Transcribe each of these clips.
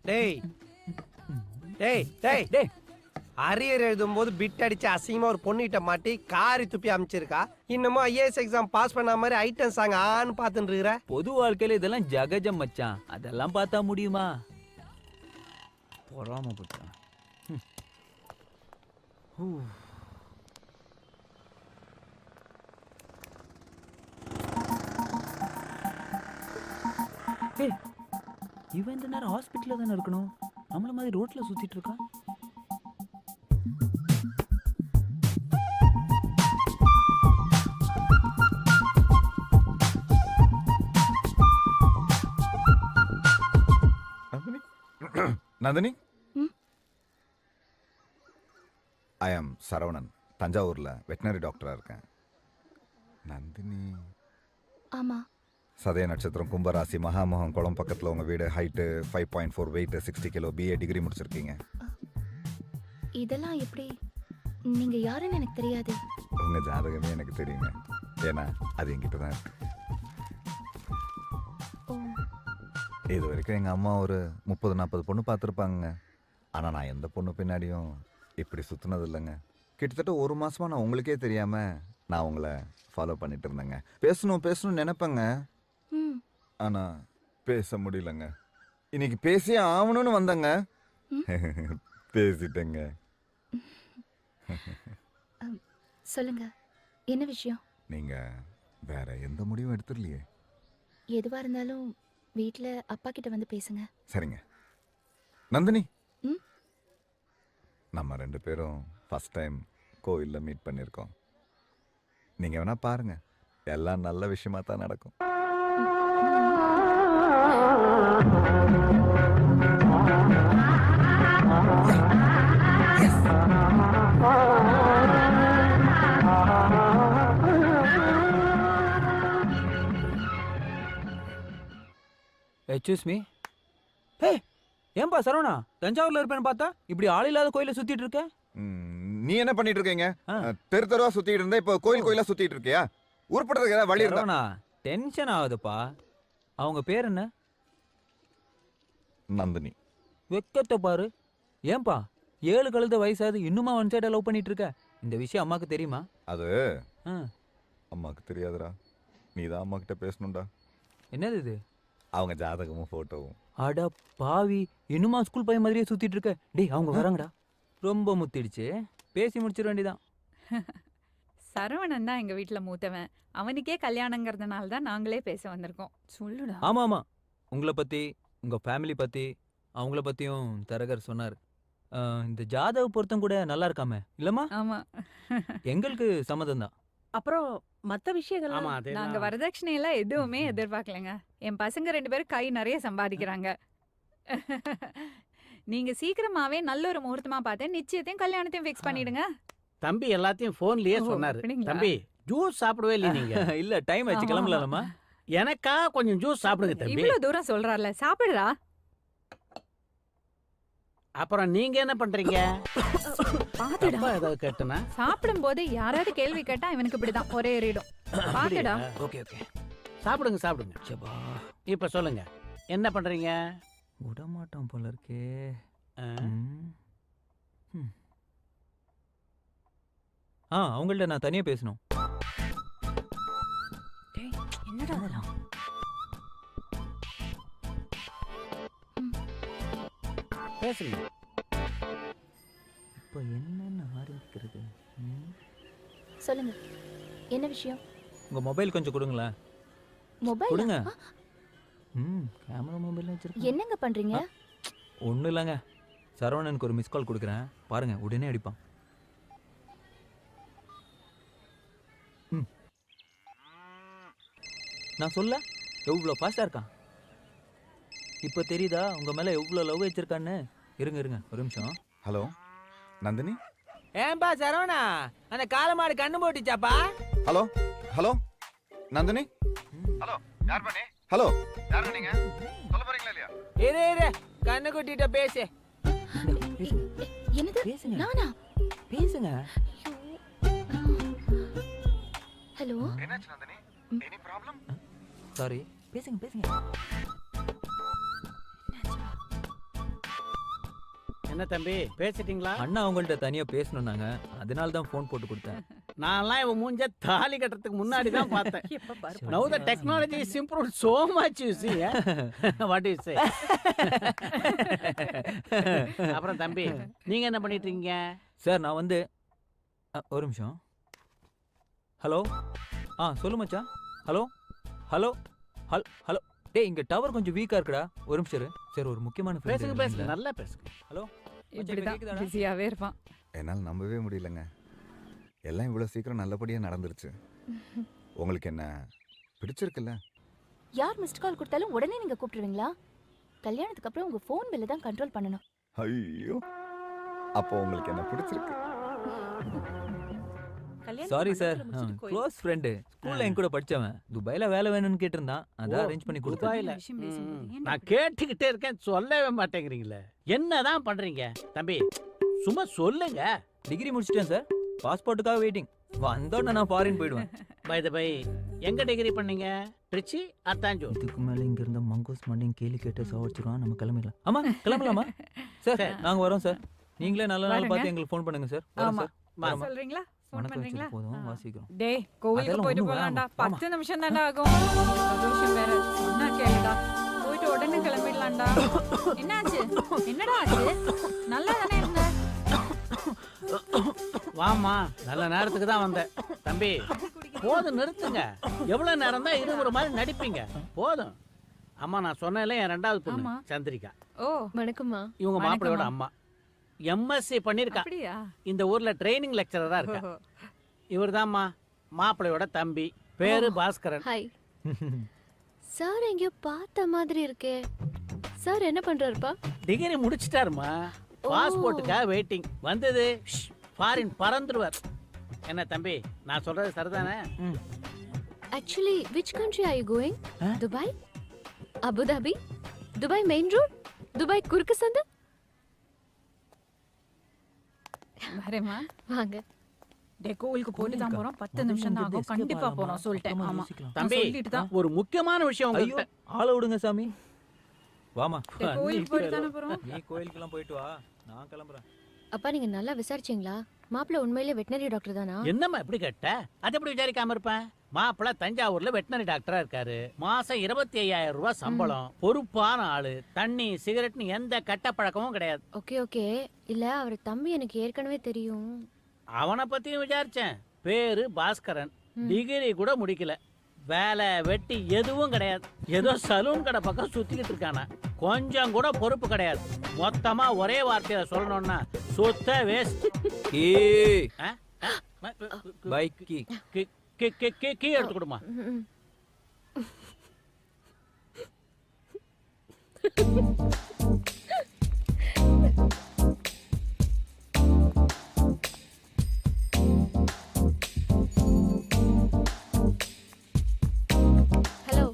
டேய் டேய் டேய் டேய் அரியர் எழுதும்போது பிட் அடிச்சு அசிங்கமா ஒரு பொண்ணுகிட்ட மாட்டி காரி துப்பி அமைச்சிருக்கா. இன்னமும் ஐஏஎஸ் எக்ஸாம் பாஸ் பண்ண மாதிரி ஐட்டம் சாங் ஆன்னு பார்த்துட்டு இருக்கிற. பொது வாழ்க்கையில இதெல்லாம் ஜகஜம் மச்சான். அதெல்லாம் பார்த்தா முடியுமா? பொறாம போட்டான். இவன் இந்த நேரம் ஹாஸ்பிட்டல்ல தானே இருக்கணும். நம்மள மாதிரி ரோட்ல சுத்திட்டு இருக்கான். நந்தினி, ஐ ஆம் சரவணன். தஞ்சாவூர்ல வெட்டினரி டாக்டரா இருக்கேன். நந்தினி? ஆமா. சதய நட்சத்திரம், கும்பராசி, மகாமகம், குளம் பக்கத்தில் உங்கள் வீடு, height 5.4, weight 60 kilo, BA degree முடிச்சிருக்கீங்க. இதெல்லாம் எப்படி? நீங்க யாருன்னு எனக்கு தெரியாது. உங்கள் ஜாதகமே எனக்கு தெரியுங்க. ஏன்னா அது என்கிட்ட தான் இருக்கு. இது வரைக்கும் எங்கள் அம்மா ஒரு 30-40 பொண்ணு பார்த்துருப்பாங்க. ஆனால் நான் எந்த பொண்ணு பின்னாடியும் இப்படி சுற்றுனது இல்லைங்க. கிட்டத்தட்ட ஒரு மாதமாக நான் உங்களுக்கே தெரியாமல் நான் உங்களை ஃபாலோ பண்ணிட்டு இருந்தேங்க. பேசணும்னு நினைப்பேங்க. ஆனால் பேச முடியலங்க. இன்னைக்கு பேசியே ஆகணும்னு வந்தேங்க. பேசிட்டேங்க. சொல்லுங்க, என்ன விஷயம்? நீங்கள் வேற எந்த முடிவும் எடுத்துடலையே? எதுவா இருந்தாலும் வீட்ல அப்பா கிட்ட வந்து பேசுங்க. சரிங்க. நந்தினி, நம்ம 2 பேரும் ஃபர்ஸ்ட் டைம் கோவிலில் மீட் பண்ணியிருக்கோம். நீங்கள் வேணா பாருங்க, எல்லாம் நல்ல விஷயமா தான் நடக்கும். Excuse me. ஹே, ஏன்பா சரவணா தஞ்சாவூர்ல இருப்பேன்னு பார்த்தா இப்படி ஆள் இல்லாத கோயில சுத்திட்டு இருக்க? நீ என்ன பண்ணிட்டு இருக்கீங்க? தெரு தெருவா சுத்திட்டு இருந்தா இப்போ கோயிலா சுத்திட்டு இருக்கியா? உருப்படுறதுக்கு ஏதாவது வழி இருந்தா? டென்ஷன் ஆகுதுப்பா. அவங்க பேர் என்ன? நந்தினி. வெக்கத்தை பாரு. ஏன்பா 7 கழுத வயசாது இன்னுமா ஒன் சைடா லவ் பண்ணிட்டு இருக்க? இந்த விஷயம் அம்மாக்கு தெரியுமா? அது அம்மாக்கு தெரியாதுடா. நீ தான் அம்மா கிட்ட பேசணும்டா. என்னது இது? அவங்க ஜாதகமும் போட்டோவும். அட பாவி, இன்னுமா ஸ்கூல் பையன் மாதிரியே சுத்திட்டு இருக்க? டேய், அவங்க வராங்கடா. ரொம்ப முத்திடுச்சு, பேசி முடிச்சிட வேண்டியதான். சரவணன் தான் எங்க வீட்டுல மூத்தவன். அவனுக்கே கல்யாணங்கிறதுனால தான் நாங்களே பேச வந்திருக்கோம். சொல்லுடா. ஆமா, உங்களை பத்தி, உங்க ஃபேமிலி பத்தி, அவங்கள பத்தியும் தரகர் சொன்னார். இந்த ஜாதக பொருத்தம் கூட நல்லா இருக்காமே இல்லம்மா? ஆமா, எங்களுக்கு சம்மதம் தான். அப்புறம் மத்த விஷயங்கள் நாங்க வரதட்சணை எல்லாம் எதுவுமே எதிர்பார்க்கலங்க. என் பசங்க 2 பேரும் கை நிறைய சம்பாதிக்கிறாங்க. நீங்க சீக்கிரமாவே நல்ல ஒரு முகூர்த்தமா பார்த்து நிச்சயத்தையும் கல்யாணத்தையும் ஃபிக்ஸ் பண்ணிடுங்க. தம்பி எல்லாத்தையும் போன்லயே சொன்னாரு. தம்பி ஜூஸ் சாப்பிடவே இல்லை நீங்க? இல்ல, டைம் ஆச்சு, கிளம்பலாமா? எனக்கா கொஞ்சம் ஜூஸ் சாப்பிடுங்க தம்பி. இவ்வளவு தூரம் சொல்றாருல, சாப்பிடுறா. அப்புறம் நீங்க என்ன பண்றீங்க? பாத்துடா, ஏதாவது கேட்டனா? சாப்பிடும் போது யாராவது கேள்வி கேட்டா இவனுக்கு இப்படிதான் ஒரே ஏறிடும். பாத்துடா. ஓகே சாப்பிடுங்க. சபா, இப்ப சொல்லுங்க, என்ன பண்றீங்க? விடமாட்டான் போல இருக்கே. அவங்கள்ட்ட நான் தனியா பேசணும். என்னடா பேசுங்க. இப்போ என்னன்னு ஆரம்பிக்கிறது? சொல்லுங்க, என்ன விஷயம்? உங்க மொபைல் கொஞ்சம் கொடுங்களேன். மொபைல் கொடுங்க. கேமரா மொபைல் வச்சிருக்கேன். என்னங்க பண்றீங்க? ஒன்றும் இல்லைங்க, சரவணனுக்கு ஒரு மிஸ் கால் கொடுக்குறேன், பாருங்க, உடனே அடிப்பான். நான் சொல்ல எவ்வளோ ஃபாஸ்டாக இருக்கான். இப்போ தெரியுதா உங்க மேலே எவ்வளோ லவ் வச்சிருக்கான்னு? இருங்க ஒரு நிமிஷம். ஹலோ நந்தினி. ஏன்பா சரவணா, அந்த காலமாடு கண்ணு போட்டுச்சாப்பா? ஹலோ நந்தினி. ஹலோ, யார் பண்ணி? ஹலோ, யார் நீங்க? சொல்ல போறீங்களா இல்லையா? இரு கண்ணு குட்டிட்ட பேசு. என்னது? பேசுங்க. நானா? பேசுங்க. ஹலோ என்னாச்சு நந்தினி? Any problem? சாரி, பேசுங்க பேசுங்க. என்ன தம்பி பேசிட்டீங்களா? அண்ணா அவங்கள்ட்ட தனியா பேசணும்னாங்க, அதனால தான் ஃபோன் போட்டு கொடுத்தேன். நான்லாம் இவன் மூஞ்ச தாலி கட்டுறதுக்கு முன்னாடி தான் பார்த்தேன். எப்ப பாரு Now the technology is improved so much, you see. What do you say? அப்புறம் தம்பி நீங்க என்ன பண்ணிட்டு இருக்கீங்க? சார் நான் வந்து ஒரு நிமிஷம். ஹலோ, சொல்லு மச்சான். ஹலோ ஹலோ ஹல் ஹலோ டேய், இங்க டவர் கொஞ்சம் வீக்கா இருக்குடா. ஒரு நிமிஷம் இரு. சார் ஒரு முக்கியமான friend பேசுங்க பேசுங்க இருக்காங்க. நல்லா பேசுங்க. ஹலோ இப்படிதான் கேக்குதாடா? பிஸியாவே இருப்பான். என்னால் நம்பவே முடியலங்க. எல்லாம் இவ்வளோ சீக்கிரம் நல்லபடியாக நடந்துருச்சு. உங்களுக்கு என்ன பிடிச்சிருக்குல்ல? யார் மிஸ்ட் கால் கொடுத்தாலும் உடனே நீங்க கூப்பிடுவீங்களா? கல்யாணத்துக்கு அப்புறம் உங்க ஃபோன் பில்ல தான் கண்ட்ரோல் பண்ணணும். ஐயோ, அப்போ உங்களுக்கு என்ன பிடிச்சிருக்கு? சாரி சார், க்ளோஸ் ஃப்ரெண்டு, ஸ்கூல்ல என் கூட படிச்சவன். துபாயில வேலை வேணும்னு கேட்டிருந்தான், அதான் ஓ, அரேஞ்ச் பண்ணி கொடுத்தேன். துபாயில. விஷயம் பேசும்போது ம், ஏன்டா நான் இப்படி? கேட்டுக்கிட்டே இருக்கேன், சொல்லவே மாட்டேங்கிறீங்களே. என்னதான் பண்றீங்க தம்பி? சும்மா சொல்லுங்க. டிகிரி முடிச்சிட்டேன் சார், பாஸ்போர்ட்டுக்காக வெயிட்டிங். வந்தோடனே நான் ஃபாரின் போயிடுவேன். பை த பை, எங்க டிகிரி பண்ணீங்க? ட்ரிச்சி அத்தாஞ்சூர்? இதுக்கு மேல இங்க இருந்த மங்கோஸ் மண்டையும் கேலி கேட்டு சாவடிச்சிருவான். நம்ம கிளம்பிடலாம். ஆமா கிளம்பலாமா சார்? சரி. நாங்க வரோம் சார். நீங்களே நல்ல நாள் வாருங்க. பார்த்து எங்களுக்கு ஃபோன் பண்ணுங்க சார். வரோம் ஆமா. சார். வரோம். சொல்றீங்களா? ஃபோன் வணக்கம் பண்றீங்களா? வச்சது போதும், வாசிக்கிறோம். டேய், கோவிலுக்கு அதெல்லாம் போயிட்டு ஒண்ணும் போலாம்டா. வேணாம். 10 நிமிஷம் தான்டா ஆகும். ஒரு விஷயம் வேற சொன்னா கேளுடா. போயிட்டு உடனே கிளம்பிடலாம்டா. என்னாச்சு? என்னடா ஆச்சு? நல்லா தானே இருந்த. வாமா, நல்ல நேரத்துக்கு தான் வந்தேன். தம்பி போதும் நிறுத்துங்க. எவ்வளவு நேரம் தான் இது ஒரு மாதிரி நடிப்பீங்க? போதும். அம்மா நான் சொன்னேன்ல, என் ரெண்டாவது பொண்ணு ஆமா. சந்திரிகா. ஓ வணக்கம்மா. இவங்க வணக்கம்மா. மாப்பிள்ளையோட அம்மா. எம்எஸ்சி பண்ணிருக்கா. அப்படியா? இந்த ஊர்ல ட்ரைனிங் லெக்சரரா இருக்கா. ஓஹோ. இவர்தாம்மா மாப்பிள்ளையோட தம்பி, பேரு பாஸ்கரன். ஹாய். சார் எங்கேயோ பார்த்த மாதிரி இருக்கே. சார் என்ன பண்றாருப்பா? டிகிரி முடிச்சிட்டாருமா. பாஸ்போர்ட்டுக்காக வெயிட்டிங். வந்தது ஃபாரின் பறந்துருவார். என்ன தம்பி நான் சொல்றது சரிதானே? Actually, which country are you going? Dubai? Abu Dhabi? Dubai main road? Dubai குறுக்கு சந்து? வரேம்மா. வாங்க. டேய், கோவிலுக்கு போயிட்டு தான் போறோம். 10 நிமிஷம் தான் ஆகும். கண்டிப்பா போறோம் சொல்லிட்டேன். ஆமா. தம்பி சொல்லிட்டு தான். ஒரு முக்கியமான விஷயம் ஐயோ, உங்ககிட்ட. ஆளை விடுங்க சாமி. வாமா, டேய், கோவிலுக்கு போயிட்டு தானே போறோம். நீ கோயிலுக்கெல்லாம் போயிட்டு வா, நான் கிளம்புறேன். அப்பா நீங்க நல்லா விசாரிச்சீங்களா? மாப்பிள்ள உண்மையிலேயே வெட்டினரி டாக்டர் தானா? என்னம்மா எப்படி கேட்ட? அது எப்படி விசாரிக்காம இருப்பேன்? மாப்பிள்ள தஞ்சாவூர்ல வெட்டினரி டாக்டரா இருக்காரு. மாசம் 25,000 ரூபாய் சம்பளம். பொறுப்பான ஆளு. தண்ணி சிகரெட்னு எந்த கெட்ட பழக்கமும் கிடையாது. Okay okay. இல்ல அவர் தம்பி எனக்கு ஏற்கனவே தெரியும். அவனை பத்தியும் விசாரிச்சேன். பேரு பாஸ்கரன். டிகிரி கூட முடிக்கல. வேலை வெட்டி எதுவும் கிடையாது. ஏதோ சலூன் கடை பக்கம் சுத்திக்கிட்டு இருக்கானா. கொஞ்சம் கூட பொறுப்பு கிடையாது. மொத்தமா ஒரே வார்த்தையில சொல்லணும்னா சுத்த வேஸ்ட். ஏய், பைக் கீ. கீ எடுத்து கொடுமா. ம். ஹலோ.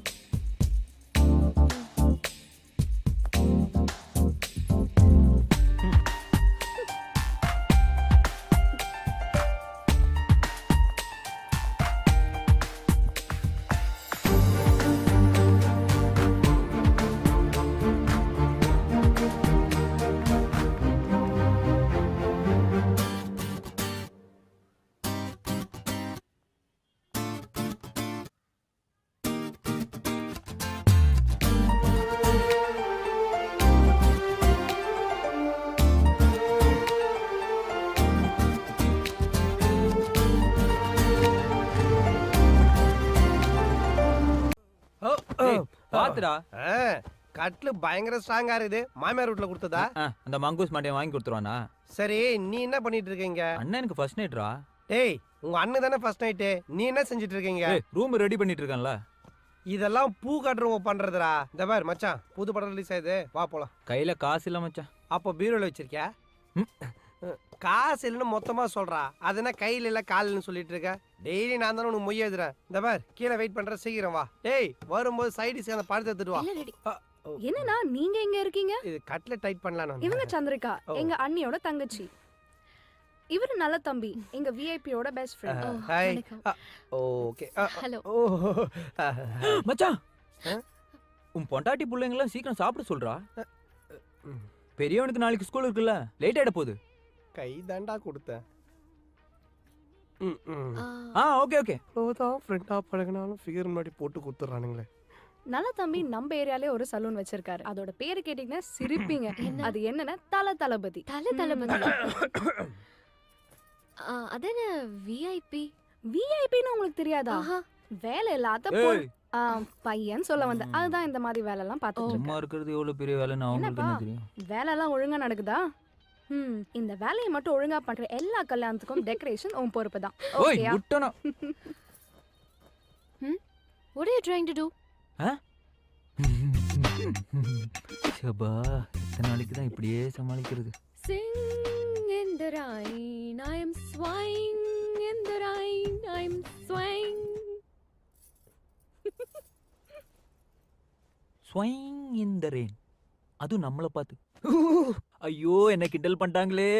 பாத்துடா. கட்லு பயங்கர ஸ்ட்ராங்கா இருக்குது. மாமியார் வீட்ல கொடுத்ததா? அந்த மங்கூஸ் மண்டையை வாங்கி கொடுத்துருவானா? சரி, நீ என்ன பண்ணிட்டு இருக்கீங்க? அண்ணன் எனக்கு ஃபர்ஸ்ட் நைட்ரா. டேய், உங்க அண்ணன் தானே ஃபர்ஸ்ட் நைட்டு. நீ என்ன செஞ்சுட்டு இருக்கீங்க? ரூம் ரெடி பண்ணிட்டு இருக்கேன்ல. இதெல்லாம் பூ காட்டுறவங்க பண்றதுடா. இந்த பாரு மச்சான், புது படம் ரிலீஸ் ஆகுது, வா போலாம். கையில காசு இல்ல மச்சான். அப்போ பீரோல வச்சிருக்கியா? காசு இல்லைன்னு மொத்தமா சொல்றா. அது என்ன கையில இல்ல காலில்னு சொல்லிட்டு இருக்க? டெய்லி நான் தானே உனக்கு மொய் எழுதுறேன். இந்த பார் கீழே வெயிட் பண்ற, சீக்கிரம் வா. டேய், வரும்போது சைடிஸ் அந்த பழத்தை எடுத்துட்டு வா. இல்ல ரெடி. என்னன்னா நீங்க எங்க இருக்கீங்க? இது கட்ல டைட் பண்ணலாம். இவங்க சந்திரிகா, ஓ. எங்க அண்ணியோட தங்கச்சி. இவரு நல்ல தம்பி, எங்க விஐபியோட பெஸ்ட் ஃப்ரெண்ட். ஹாய் வணக்கம். Okay hello. ஓ மச்சான் ஆ? உன் பொண்டாட்டி பிள்ளைங்களாம் சீக்கிரம் சாப்பிட சொல்றா. பெரியவனுக்கு நாளைக்கு ஸ்கூல் இருக்குல்ல, லேட் ஆயிட போகுது. கை தாண்டா கொடுத்தேன். Okay okay. அவ்வளோதான் ஃப்ரெண்டா பழகினாலும் ஃபிகர் முன்னாடி போட்டு கொடுத்துட்றானுங்களே. நல்ல தம்பி நம்ம ஏரியாலே ஒரு சலூன் வச்சிருக்காரு. அதோட பேரு கேட்டீங்கன்னா சிரிப்பீங்க. என்ன? அது என்னன்னா தளபதி. தளபதி. அதானே விஐபி. விஐபின்னு உங்களுக்கு தெரியாதா? வேலை இல்லாத ஏய், பையன் சொல்ல வந்த. அதுதான் இந்த மாதிரி வேலை எல்லாம் பார்த்துட்டு சும்மா இருக்கிறது எவ்வளவு பெரிய வேலைன்னு அவங்களுக்கு என்ன தெரியும்? வேலை எல்லாம் ஒழுங்கா நடக்குதா? இந்த வேலையை மட்டும் ஒழுங்கா பண்ற எல்லா கல்யாணத்துக்கும் டெக்கரேஷன் உன் பொறுப்பு தான். ஓய் ஓகேயா? விட்டனா. What are you trying to do? சபா, இத்தனை நாளைக்கு தான் இப்படியே சமாளிக்கிறது. Sing in the rain, I am swaying in the rain, I am swaying. ஸ்வைங் in the rain. அது நம்மள பார்த்து. ஐயோ, என்ன கிண்டல் பண்ணிட்டாங்களே.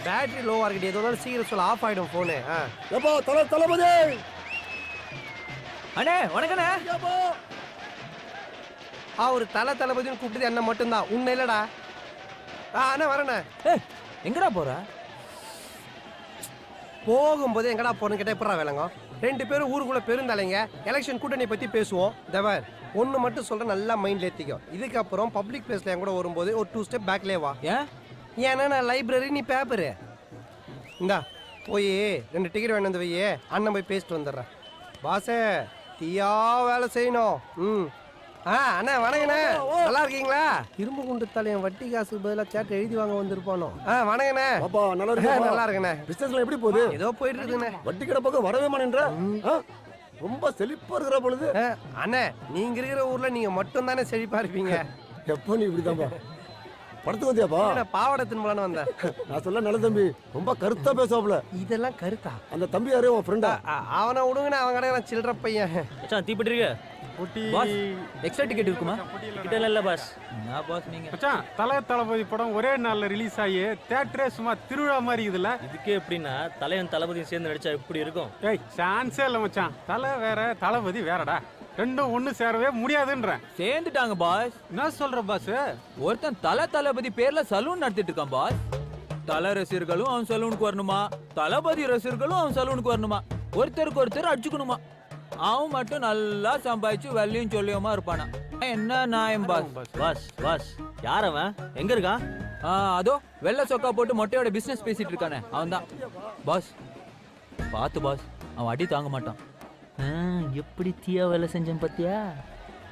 பேட்டரி லோவா இருக்கடி, எதோ சீக்கிரம் சொல்ல, ஆஃப் ஆயிடும் போனு. எப்போ தளபதி அண்ணே வணக்கண்ணே. ஒரு தளபதினு கூப்பிட்டது என்ன மட்டும்தான், உன்னை இல்லடா. அண்ணா வரண்ணே. ஏய், எங்கடா போற? போகும்போது எங்கடா போறேன்னு கேட்டா எப்படா வேலைங்க? 2 பேரும் ஊருக்குள்ள பெருந்தலைங்க. எலெக்ஷன் கூட்டணி பத்தி பேசுவோம். தவர் ஒன்னு மட்டும் சொல்றேன், நல்லா மைண்ட்ல ஏத்திக்கோ. இதுக்கப்புறம் பப்ளிக் பிளேஸ்ல என் கூட வரும்போது ஒரு 2 ஸ்டெப் பேக்லயே வா. ஏன்? ஏன்னா நான் லைப்ரரி, நீ பேப்பரு. இந்தா போய் 2 டிக்கெட் வேணும் வந்து வையே, அண்ணன் போய் பேசிட்டு வந்துடுறேன். பாசே தீயா வேலை செய்யணும். அண்ணா வணங்கண்ணே, நல்லா இருக்கீங்களா? இரும்பு குண்டு தலையன் வட்டி காசுக்கு பதிலாக சேட்டை எழுதி வாங்க வந்திருப்பானோ. வணங்கண்ணே. பாப்பா நல்லா இருக்கு. நல்லா இருக்கண்ணே. பிசினஸ்ல எப்படி போகுது? ஏதோ போயிட்டு இருக்குண்ணே. வட்டி கடை பக்கம் வரவே மாட்டேன்ற. ரொம்ப செழிப்பா இருக்கிற பொழுது. அண்ணே, நீங்க இருக்கிற ஊர்ல நீங்க மட்டும் தானே செழிப்பா இருப்பீங்க. எப்போ நீ இப்படிதான்பா? படத்துக்கு வந்தியாப்பா? பாவாடை தின்பலான்னு வந்தேன். நான் சொல்ல நல்ல தம்பி ரொம்ப கருத்தா பேசுவாப்ல. இதெல்லாம் கருத்தா? அந்த தம்பி யாரு உன் ஃப்ரெண்டா? அவனை விடுங்கண்ணே, அவன் கிடையாது சில்லற பையன். மச்சான் தீப்பெட்டி இருக்கு. பாஸ், எக்ஸ்ட்ரா டிக்கெட் இருக்குமா? டிக்கெட் இல்ல பாஸ். நான் பாஸ், நீங்க மச்சான் தளபதி படம் ஒரே நாள்ல ரிலீஸ் ஆகி தியேட்டரே சும்மா திருவிழா மாதிரி இருக்குதுல்ல. இதுக்கே எப்படின்னா தலைவன் தளபதியும் சேர்ந்து நடிச்சா எப்படி இருக்கும்? ஏய் சான்ஸே இல்ல மச்சான். தலை வேற தளபதி வேறடா. ரெண்டும் ஒண்ணு சேரவே முடியாதுன்றேன். சேர்ந்துட்டாங்க பாஸ். என்ன சொல்ற பாஸ்? ஒருத்தன் தளபதி பேர்ல சலூன் நடத்திட்டு இருக்கான் பாஸ். தல ரசிகர்களும் அவன் சலூனுக்கு வரணுமா, தளபதி ரசிகர்களும் அவன் சலூனுக்கு வரணுமா, ஒருத்தருக்கு ஒருத்தர் அடிச்சுக்கணுமா. அவன் மட்டும் நல்லா சம்பாதிச்சு வெள்ளையும் சொல்லியுமா இருப்பானா. என்ன நியாயம் பாஸ்? பாஸ் பாஸ் யார் அவன்? எங்க இருக்கான்? அதோ வெள்ளை சொக்கா போட்டு மொட்டையோட பிசினஸ் பேசிட்டு இருக்கானே, அவன் தான் பாஸ். பார்த்து பாஸ், அவன் அடி தாங்க மாட்டான். எப்படி தீயா வேலை செஞ்சேன் பத்தியா?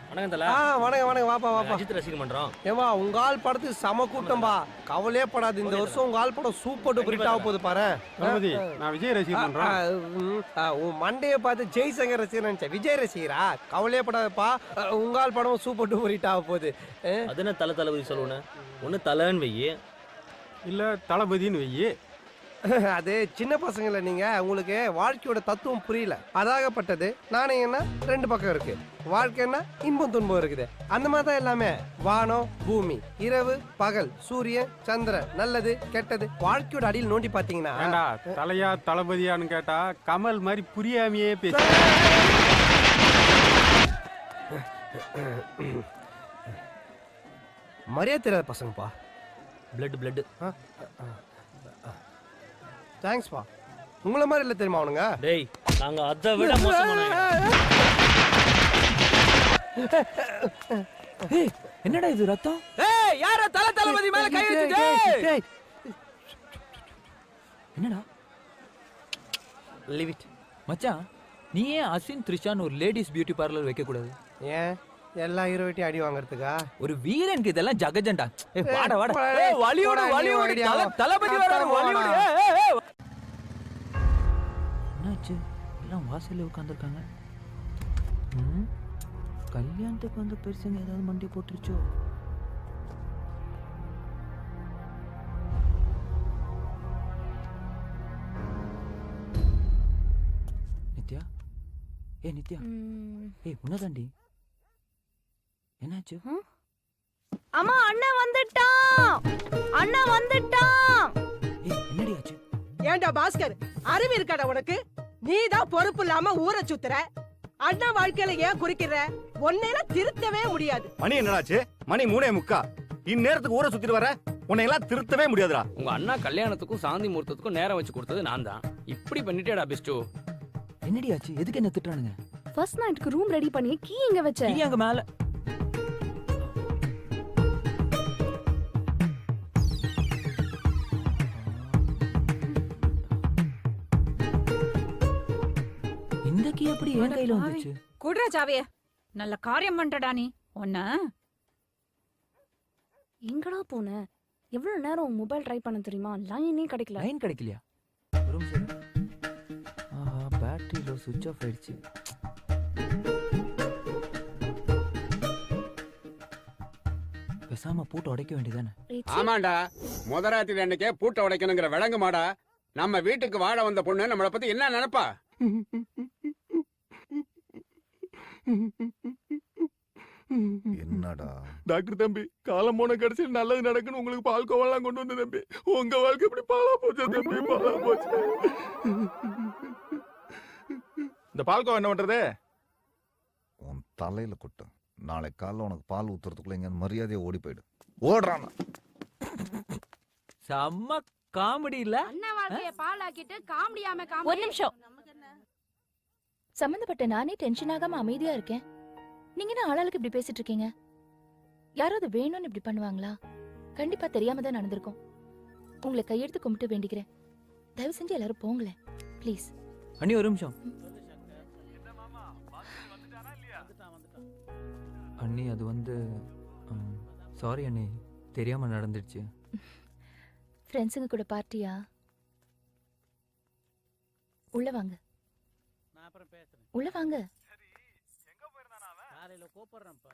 வணக்கம் தல. வணக்கம் வாப்பா வாப்பா. அஜித் ரசிகம் பண்றோம். ஏமா உங்க ஆள் படத்துக்கு சம கூட்டம்பா. கவலையே படாது, இந்த வருஷம் உங்க ஆள் படம் சூப்பர் டூப்பர் ஹிட் ஆக போகுது பாரு. தளபதி நான் விஜய் ரசிகன் பண்றேன். உன் மண்டையை பார்த்து ஜெய்சங்கர் ரசிகர் நினைச்சேன். விஜய் ரசிகரா? கவலையே படாதப்பா, உங்க ஆள் படம் சூப்பர் டூப்பர் ஹிட் ஆக போகுது. அது என்ன தளபதி சொல்லுவேன்? ஒன்னு தலைன்னு வெய்யி, இல்ல தளபதின்னு வெய்யி. அது சின்ன பசங்கள, நீங்க உங்களுக்கு வாழ்க்கையோட தத்துவம் புரியல. அதாகப்பட்டது நாணயம்னா 2 பக்கம் இருக்கு. வாழ்க்கைன்னா இன்பம் துன்பம் இருக்குது. அந்த மாதிரி தான் எல்லாமே. வானம் பூமி, இரவு பகல், சூரியன் சந்திரன், நல்லது கெட்டது. வாழ்க்கையோட அடியில் நோண்டி பாத்தீங்கன்னா ஏண்டா தலையா தளபதியான்னு கேட்டா கமல் மாதிரி புரியாமையே பேச. மரியாதை தெரியாத பசங்கப்பா. பிளட். தேங்க்ஸ்ப்பா. உங்கள மாதிரி இல்ல தெரியுமா அவனுங்க? டேய் நாங்க அதை விட மோசமானவங்க. என்னடா இது ரத்தம்? ஏய் யார தளபதி மேல கை வச்சுட்டே? என்னடா? லீவ் இட் மச்சான், நீ ஏன் அசின் த்ரிஷான்னு ஒரு லேடிஸ் பியூட்டி பார்லர் வைக்க கூடாது? ஏன் எல்லா ஹீரோயிட்டையும் அடி வாங்குறதுக்கா? ஒரு வீரனுக்கு இதெல்லாம் ஜகஜண்டா. வாடா வலியோட தளபதி வராரு. வலியோட என்னாச்சு? எல்லாம் வாசல்ல உட்காந்துருக்காங்க. கல்யாணத்துக்கு வந்து பெருசுங்க ஏதாவது மண்டி போட்டுருச்சோ? நித்யா, நித்யா, உன்னதாண்டி என்னாச்சு? அம்மா அண்ணன் வந்துட்டான், அண்ணன் வந்துட்டான். ஏய் என்னடி ஆச்சு? ஏண்டா பாஸ்கர், அறிவு இருக்காடா உனக்கு? நீதான் பொறுப்பு இல்லாம ஊரை சுத்துற. அண்ணன் வாழ்க்கையில ஏன் குறிக்கிற? உன்னையில திருத்தவே முடியாது. மணி என்னடாச்சு? மணி 3:45. இந்நேரத்துக்கு ஊரை சுத்திட்டு வர உன்னை எல்லாம் திருத்தவே முடியாதுடா. உங்க அண்ணா கல்யாணத்துக்கும் சாந்தி முகூர்த்தத்துக்கும் நேரம் வச்சு கொடுத்தது நான் தான். இப்படி பண்ணிட்டேடா பிஸ்டு. என்னடி ஆச்சு? எதுக்கு என்ன திட்டுறானுங்க? ஃபர்ஸ்ட் நைட்க்கு ரூம் ரெடி பண்ணி கீ எங்க வச்ச? நீ அங்க மேல. இந்த கீ எப்படி என் கையில வந்துச்சு? குடுறா சாவிய. நல்ல காரியம் பண்றடா நீ. ஒன்ன எங்கடா போன? எவ்வளவு நேரம் மொபைல் ட்ரை பண்ண தெரியுமா? லைனே கிடைக்கல. லைன் கிடைக்கலையா? ஒரு நிமிஷம். ஆஹா, பேட்டரி லோ, சுவிட்ச் ஆஃப் ஆயிடுச்சு. பேசாம பூட்டை உடைக்க வேண்டியதானே? ஆமாண்டா, முதராத்திரி அன்னைக்கே பூட்டை உடைக்கணுங்கிற விளங்கு மாடா. நம்ம வீட்டுக்கு வாழ வந்த பொண்ணு நம்மளை பத்தி என்ன நினைப்பா? என்னடா டாக்டர் தம்பி, காலம் போன கடைசியில் நல்லது நடக்குன்னு உங்களுக்கு பால் கோவெல்லாம் கொண்டு வந்து தம்பி. உங்க வாழ்க்கை இப்படி பாலா போச்சு தம்பி, பாலா போச்சு. இந்த பால்கோவா என்ன பண்றது? உன் தலையில கொட்டு. நாளை காலைல உனக்கு பால் ஊத்துறதுக்குள்ள எங்க மரியாதையை ஓடி போயிடு. ஓடுறான். செம்ம காமெடி இல்ல? அண்ணன் வாழ்க்கைய பாலாக்கிட்டு காமெடியாம காமெடி. ஒரு நிமிஷம். சம்பந்தப்பட்ட நானே டென்ஷன் ஆகாம அமைதியா இருக்கேன். நீங்க என்ன ஆளாளுக்கு இப்படி பேசிட்டு இருக்கீங்க? யாராவது வேணும்னு இப்படி பண்ணுவாங்களா? கண்டிப்பா தெரியாம தான் நடந்திருக்கும். உங்களை கையெடுத்து கும்பிட்டு வேண்டிக்கிறேன். தயவு செஞ்சு எல்லாரும் போங்களேன் ப்ளீஸ். அண்ணி ஒரு நிமிஷம். அண்ணி அது வந்து சாரி அண்ணி, தெரியாம நடந்துடுச்சு. ஃப்ரெண்ட்ஸுங்க கூட பார்ட்டியா? உள்ள வாங்க, நான் அப்புறம் பேசுறேன். உள்ள வாங்க. காலையில கூப்பிடுறேன்ப்பா.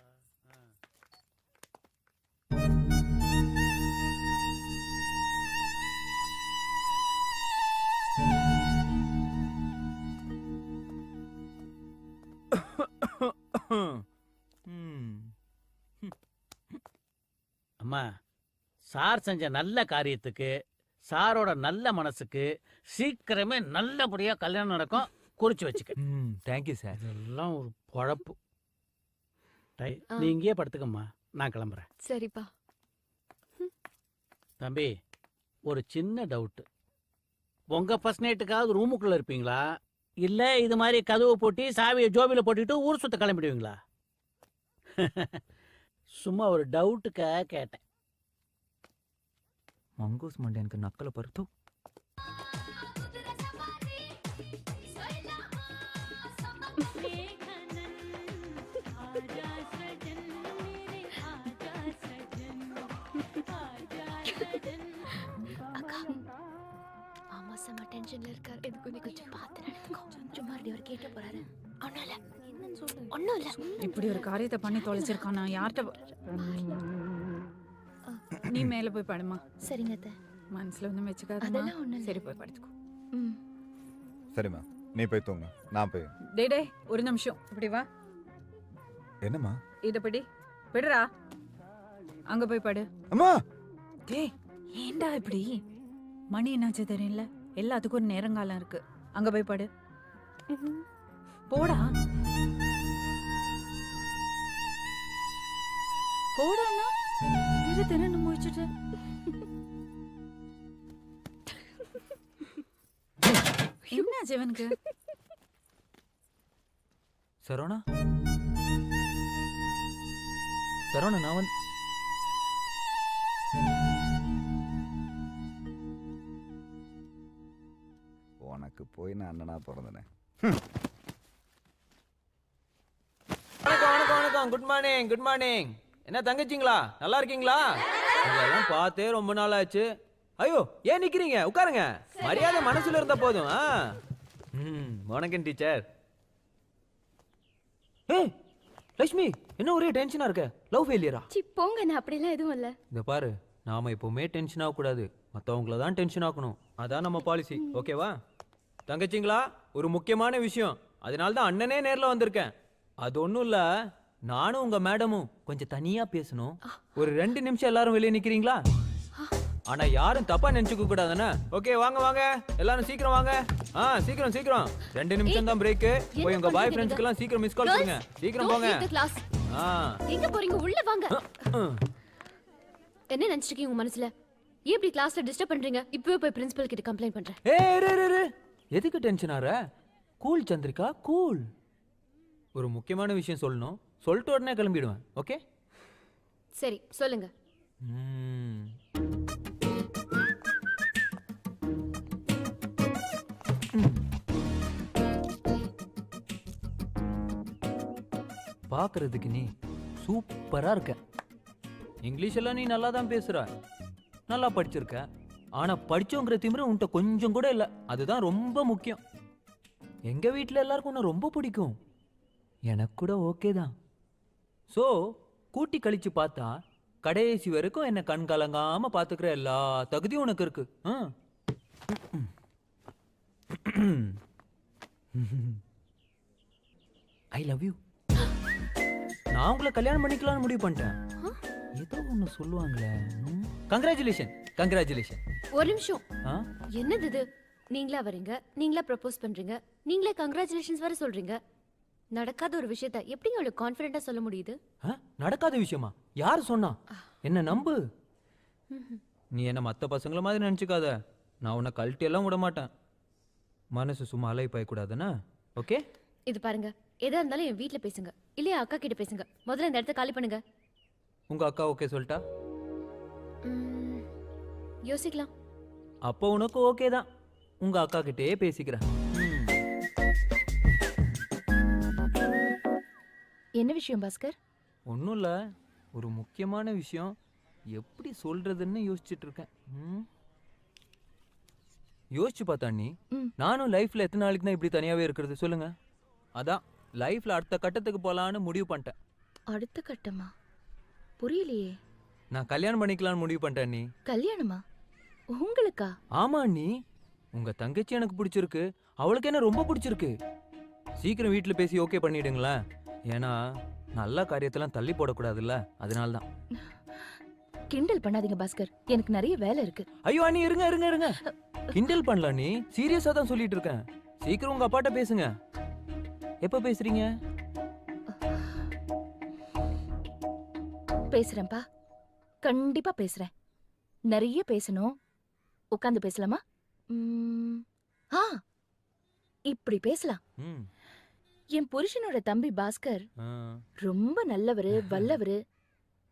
அம்மா, சார் செஞ்ச நல்ல காரியத்துக்கு, சாரோட நல்ல மனசுக்கு சீக்கிரமே நல்லபடியா கல்யாணம் நடக்கும். குறிச்சு வச்சுக்க. Thank you sir. இதெல்லாம் ஒரு பொழப்பு. நீ இங்கேயே படுத்துக்கம்மா, நான் கிளம்புறேன். சரிப்பா. தம்பி, ஒரு சின்ன டவுட். உங்க ஃபர்ஸ்ட் நைட்டுக்காவது ரூமுக்குள்ள இருப்பீங்களா, இல்ல இது மாதிரி கதவு போட்டி சாவியை ஜோபில போட்டுட்டு ஊர் சுத்த கிளம்பிடுவீங்களா? சும்மா ஒரு டவுட்டுக்காக கேட்டேன். மங்கூஸ் மண்டே எனக்கு நக்கலை பருத்து. மாமா செம்ம டென்ஷன்ல இருக்காரு. எதுக்கு நீ கொஞ்சம் பார்த்து நடந்துக்கோ. சும்மா அவர் கேட்க போறாரு. ஒண்ணும் இல்ல. என்னன்னு சொல்லு. ஒண்ணும் இல்ல. இப்படி ஒரு காரியத்தை பண்ணி தொலைச்சிருக்கானா? யார்கிட்ட? நீ மேல போய் படுமா. சரிங்க அத்தை. மனசுல ஒண்ணும் வச்சுக்காதமா. அதெல்லாம் ஒண்ணும் இல்ல. சரி, போய் படுத்துக்கோ. சரிம்மா, நீ போய் தூங்க, நான் போய். டே ஒரு நிமிஷம் இப்படி வா. என்னம்மா? இத பிடி. பிடுறா. அங்க போய் படு. அம்மா! டேய், ஏண்டா இப்படி? மணி என்னாச்சு தெரியல. எல்லாத்துக்கும் ஒரு நேரங்காலம் இருக்கு. அங்க போய் படு. போடா. போடானா தின்னு முடிச்சுட்டு. என்ன ஜீவனுக்கு? சரவணா, சரவணா, நான் வந்து உனக்கு போய் நான் அண்ணனா பிறந்தனே. வணக்கம் வணக்கம். Good morning, good morning. என்ன தங்கச்சிங்களா, நல்லா இருக்கீங்களா? இதெல்லாம் பார்த்தே ரொம்ப நாள் ஆச்சு. ஐயோ, ஏன் நிக்கிறீங்க? உட்காருங்க. மரியாதை மனசுல இருந்தா போதும். வணக்கம் டீச்சர். ஏய் லட்சுமி, என்ன ஒரே டென்ஷனா இருக்க? லவ் ஃபெயிலியரா? சி போங்க, நான் அப்படிலாம் எதுவும் இல்ல. இந்த பாரு, நாம எப்பவுமே டென்ஷன் ஆகக்கூடாது. மற்றவங்கள தான் டென்ஷன் ஆக்கணும். அதான் நம்ம பாலிசி. ஓகேவா? தங்கச்சிங்களா, ஒரு முக்கியமான விஷயம். அதனால தான் அண்ணனே நேரில் வந்திருக்கேன். அது ஒன்றும் இல்லை, நானும் உங்க மேடமும் கொஞ்சம் தனியா பேசணும். ஒரு 2 நிமிஷம் எல்லாரும் வெளியே நிக்கிறீங்களா? ஆனா யாரும் தப்பா நினைச்சுக்க கூடாதுன்னா. ஓகே வாங்க வாங்க எல்லாரும் சீக்கிரம் வாங்க. சீக்கிரம் சீக்கிரம் 2 நிமிஷம் தான் பிரேக். போய் உங்க பாய் ஃப்ரெண்ட்ஸ்க்கு எல்லாம் சீக்கிரம் மிஸ் கால் பண்ணுங்க. சீக்கிரம் போங்க. எங்க போறீங்க? உள்ள வாங்க. என்ன நினைச்சிருக்கீங்க உங்க மனசுல? ஏன் இப்படி கிளாஸ்ல டிஸ்டர்ப் பண்றீங்க? இப்பவே போய் பிரின்சிபல் கிட்ட கம்ப்ளைண்ட் பண்றேன். ஏய் எதுக்கு டென்ஷன் ஆற? Cool Chandrika cool. ஒரு முக்கியமான விஷயம் சொல்லணும். சொல்லிட்டு உடனே கிளம்பிடுவேன். ஓகே சரி சொல்லுங்க. பாக்குறதுக்கு நீ சூப்பரா இருக்க. இங்கிலீஷ் எல்லாம் நீ நல்லா தான் பேசுற, நல்லா படிச்சிருக்க. ஆனா படிச்சோங்கிற திமிரு உன்கிட்ட கொஞ்சம் கூட இல்ல. அதுதான் ரொம்ப முக்கியம். எங்க வீட்டுல எல்லாருக்கும் உன்னை ரொம்ப பிடிக்கும். எனக்கு கூட ஓகே தான். ஸோ கூட்டி கழிச்சு பார்த்தா கடைசி வரைக்கும் என்ன கண் கலங்காம பாத்துக்கிற எல்லா தகுதியும் உனக்கு இருக்கு. I love you. நான் உங்களை கல்யாணம் பண்ணிக்கலாம்னு முடிவு பண்ணிட்டேன். ஏதோ ஒண்ணு சொல்லுவாங்களே. Congratulation congratulation. ஒரு நிமிஷம். என்னது இது? நீங்களா வரீங்க, நீங்களா ப்ரப்போஸ் பண்றீங்க, நீங்களே கங்க்ராச்சுலேஷன்ஸ் வர சொல்றீங்க. நடக்காத ஒரு விஷயத்தை எப்படி உங்களுக்கு கான்ஃபிடென்ட்டா சொல்ல முடியுது? நடக்காத விஷயமா? யாரு சொன்னா? என்ன நம்பு. நீ என்ன மத்த பசங்கள மாதிரி நினைச்சுக்காத. நான் உன்னை கழட்டி எல்லாம் விட மாட்டேன். மனசு சும்மா அலை பாயக்கூடாதுன்னா. ஓகே இது பாருங்க, எதா இருந்தாலும் என் வீட்ல பேசுங்க, இல்லையா அக்கா கிட்ட பேசுங்க. முதல்ல இந்த இடத்த காலி பண்ணுங்க. உங்க அக்கா ஓகே சொல்லிட்டா? யோசிக்கலாம். அப்போ உனக்கு ஓகே தான். உங்க அக்கா கிட்டே பேசிக்கிறேன். என்ன விஷயம் பாஸ்கர்? ஒன்றும் இல்லை, ஒரு முக்கியமான விஷயம். எப்படி சொல்றதுன்னு யோசிச்சுட்டு இருக்கேன். யோசிச்சு பார்த்தா நீ, நானும் லைஃப்ல எத்தனை நாளைக்கு தான் இப்படி தனியாவே இருக்கிறது சொல்லுங்க. அதான் லைஃப்ல அடுத்த கட்டத்துக்கு போலான்னு முடிவு பண்ணிட்டேன். அடுத்த கட்டமா? புரியலையே. நான் கல்யாணம் பண்ணிக்கலாம்னு முடிவு பண்ணிட்டேன். நீ கல்யாணமா? உங்களுக்கா? ஆமா நீ. உங்க தங்கச்சி எனக்கு பிடிச்சிருக்கு, அவளுக்கு என்ன ரொம்ப பிடிச்சிருக்கு. சீக்கிரம் வீட்டுல பேசி ஓகே பண்ணிடுங்களேன். ஏன்னா நல்ல காரியத்தெல்லாம் தள்ளி போடக்கூடாதுல்ல, அதனால தான். கிண்டல் பண்ணாதீங்க பாஸ்கர், எனக்கு நிறைய வேலை இருக்கு. ஐயோ அண்ணி இருங்க இருங்க இருங்க. கிண்டல் பண்ணல நீ, சீரியஸா தான் சொல்லிட்டு இருக்கேன். சீக்கிரம் உங்க அப்பாட்ட பேசுங்க. எப்ப பேசுறீங்க? பேசுறேன்ப்பா, கண்டிப்பா பேசுறேன். நிறைய பேசணும். உட்காந்து பேசலாமா? இப்படி பேசலாம். என் புருஷனோட தம்பி பாஸ்கர் ரொம்ப நல்லவரு, வல்லவரு.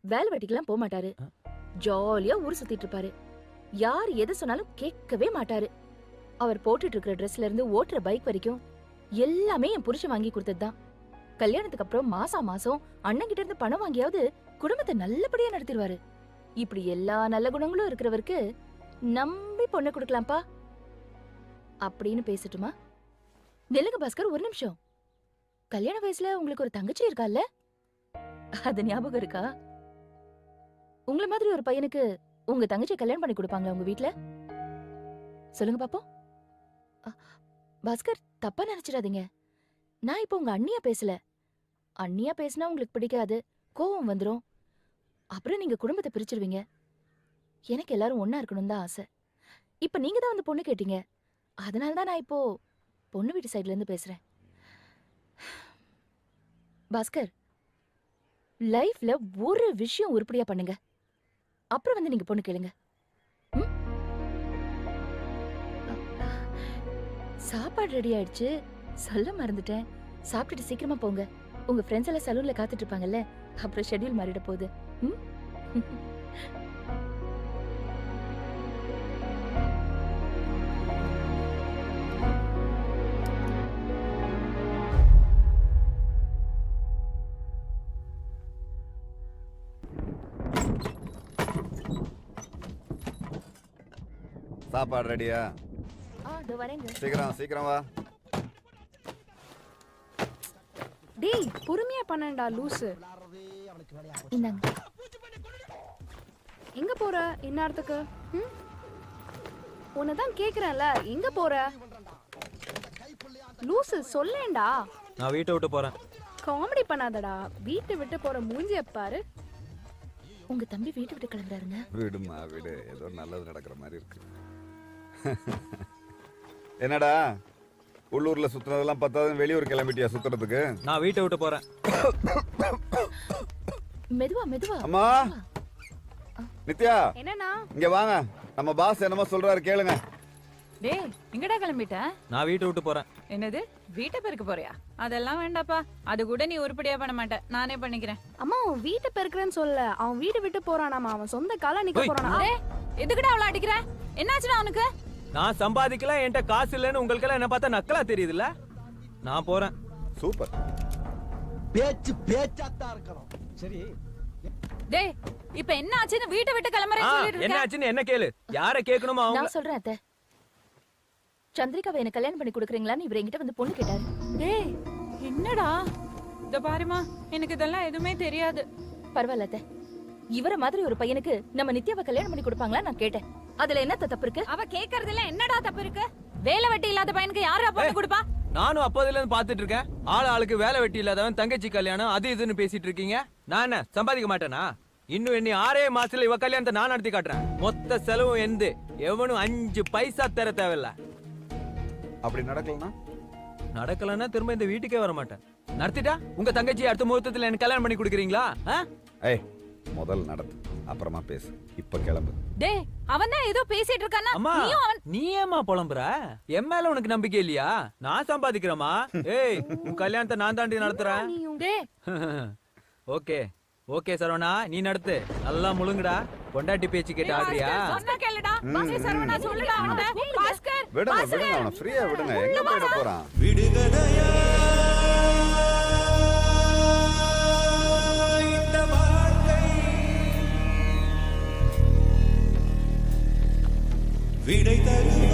வேலை வெட்டிக்கெல்லாம் போக மாட்டாரு. ஜாலியா ஊர் சுத்திட்டு இருப்பாரு. யார் எதை சொன்னாலும் கேட்கவே மாட்டாரு. அவர் போட்டுட்டு இருக்கிற ட்ரெஸ்ல இருந்து ஓட்டுற பைக் வரைக்கும் எல்லாமே என் புருஷன் வாங்கி கொடுத்ததுதான். கல்யாணத்துக்கு அப்புறம் மாசம் மாசம் அண்ணன் கிட்ட இருந்து பணம் வாங்கியாவது குடும்பத்தை நல்லபடியா நடத்திடுவாரு. இப்படி எல்லா நல்ல குணங்களும் இருக்கிறவருக்கு நம்பி பொண்ணு கொடுக்கலாம்ப்பா அப்படின்னு பேசட்டுமா? நெல்லுங்க பாஸ்கர், ஒரு நிமிஷம். கல்யாண வயசுல உங்களுக்கு ஒரு தங்கச்சி இருக்கால்ல, அது ஞாபகம் இருக்கா? உங்களை மாதிரி ஒரு பையனுக்கு உங்க தங்கச்சி கல்யாணம் பண்ணி கொடுப்பாங்களா உங்க வீட்ல? சொல்லுங்க பாப்போம். பாஸ்கர், தப்பா நினைச்சிடாதீங்க. நான் இப்போ உங்க அண்ணியா பேசல. அண்ணியா பேசினா உங்களுக்கு பிடிக்காது, கோவம் வந்துடும். அப்புறம் நீங்க குடும்பத்தை பிரிச்சிருவீங்க. எனக்கு எல்லாரும் ஒன்னா இருக்கணும் தான் ஆசை. இப்ப நீங்க தான் வந்து பொண்ணு கேட்டீங்க, அதனாலதான் நான் இப்போ பொண்ணு வீட்டு சைட்ல இருந்து பேசுறேன். பாஸ்கர், லைஃப்ல ஒரு விஷயம் உருப்படியா பண்ணுங்க, அப்புறம் வந்து நீங்க பொண்ணு கேளுங்க. சாப்பாடு ரெடி ஆயிடுச்சு, சொல்ல மறந்துட்டேன். சாப்பிட்டுட்டு சீக்கிரமா போங்க. உங்க ஃப்ரெண்ட்ஸ் எல்லாம் சலூன்ல காத்துட்டு இருப்பாங்கல்ல, அப்புறம் ஷெட்யூல் மாறிட போகுது. சாப்பாடு ரெடியா? சீக்கிரம் சீக்கிரம் வா. டேய் பொறுமையா பண்ணடா லூசு. இந்தாங்க. எங்க போற இந்நேரத்துக்கு? உன்னதான் கேக்குறேன்ல, எங்க போற? லூசு சொல்லேன்டா. நான் வீட்டை விட்டு போறேன். காமெடி பண்ணாதடா. வீட்டை விட்டு போற மூஞ்சிய பாரு. உங்க தம்பி வீட்டை விட்டு கிளம்புறாருங்க. விடுமா விடு, ஏதோ நல்லது நடக்கிற மாதிரி இருக்கு. என்னடா உள்ளூர்ல சுத்துறதெல்லாம் பத்தாது, வெளியூர் கிளம்பிட்டியா சுத்துறதுக்கு? நான் வீட்டை விட்டு போறேன். மெதுவா மெதுவா. அம்மா நித்யா, என்னண்ணா? இங்க வாங்க, நம்ம பாஸ் என்னமோ சொல்றாரு கேளுங்க. டேய் எங்கடா கிளம்பிட்ட? நான் வீட்டை விட்டு போறேன். என்னது வீட்டை பெருக்க போறியா? அதெல்லாம் வேண்டாப்பா, அது கூட நீ உருப்படியா பண்ண மாட்ட, நானே பண்ணிக்கிறேன். அம்மா அவன் வீட்டை பெருக்கிறேன்னு சொல்ல, அவன் வீடு விட்டு போறானாமா. அவன் சொந்த கால நிக்க போறானா. டேய் எதுக்குடா அவள அடிக்கிற? என்னாச்சுடா அவனுக்கு? நான் சம்பாதிக்கல, என்கிட்ட காசு இல்லைன்னு உங்களுக்கெல்லாம் என்ன பார்த்தா நக்கலா தெரியுதுல்ல? நான் போறேன். சூப்பர். பேச்சு பேச்சாத்தான் இருக்கணும். சரி டேய் இப்ப என்ன ஆச்சுன்னு வீட்டை விட்டு கிளம்பறேன்னு சொல்லிட்டு என்ன இருக்க? ஆச்சுன்னு என்ன கேளு. யாரை கேட்கணுமோ அவங்க. நான் சொல்றேன் அத்தை. சந்திரிகாவை எனக்கு கல்யாணம் பண்ணி கொடுக்குறீங்களான்னு இவர் என்கிட்ட வந்து பொண்ணு கேட்டாரு. டேய் என்னடா? இத பாருமா, எனக்கு இதெல்லாம் எதுவுமே தெரியாது. பரவாயில்ல அத்தை. இவர மாதிரி ஒரு பையனுக்கு நம்ம நித்யாவை கல்யாணம் பண்ணி கொடுப்பாங்களா நான் கேட்டேன். அதுல என்ன தப்பு இருக்கு? அவ கேக்குறதுல என்னடா தப்பு இருக்கு? வேலை வெட்டி இல்லாத பையனுக்கு யாரா பொண்ணு கொடுப்பா? நானும் அப்போதுல இருந்து பாத்துட்டு இருக்கேன். ஆளுக்கு வேலை வெட்டி இல்லாதவன் தங்கச்சி கல்யாணம் அது இதுன்னு பேசிட்டு இருக்கீங்க. நான் என்ன சம்பாதிக்க மாட்டேனா? இன்னும் என்ன 6 மாசத்துல இவ கல்யாணத்தை நான் நடத்தி காட்டுறேன். மொத்த செலவும் எந்த எவனும் 5 பைசா தர தேவையில்ல. அப்படி நடக்கலனா? நடக்கலன்னா திரும்ப இந்த வீட்டுக்கே வர மாட்டேன். நடத்திட்டா உங்க தங்கச்சி அடுத்த முகூர்த்தத்துல எனக்கு கல்யாணம் பண்ணி கொடுக்குறீங்களா? ஏய் முதல் நடத்து, அப்புறமா பேசு. இப்ப கிளம்பு. டேய் அவன் தான் ஏதோ பேசிட்டு இருக்கானா? அம்மா நீயும் அவன் நீ ஏமா புலம்புற? என் மேல உனக்கு நம்பிக்கை இல்லையா? நான் சம்பாதிக்கிறேமா. ஏய் உன் கல்யாணத்தை நான் தாண்டி நடத்துறேன். டேய் ஓகே ஓகே சரவணா, நீ நடத்து. நல்லா முழுங்குடா. பொண்டாட்டி பேச்சு கேட்டு ஆடுறியா? சொன்னா கேளுடா. பாஸ் சரவணா சொல்லுடா அவன்ட்ட. பாஸ்கர் விடுங்க விடுங்க, அவனை ஃப்ரீயா விடுங்க. எங்க போயிட போறான்? விடுகதையா இந்த வாழ்க்கை, விடை தருவார்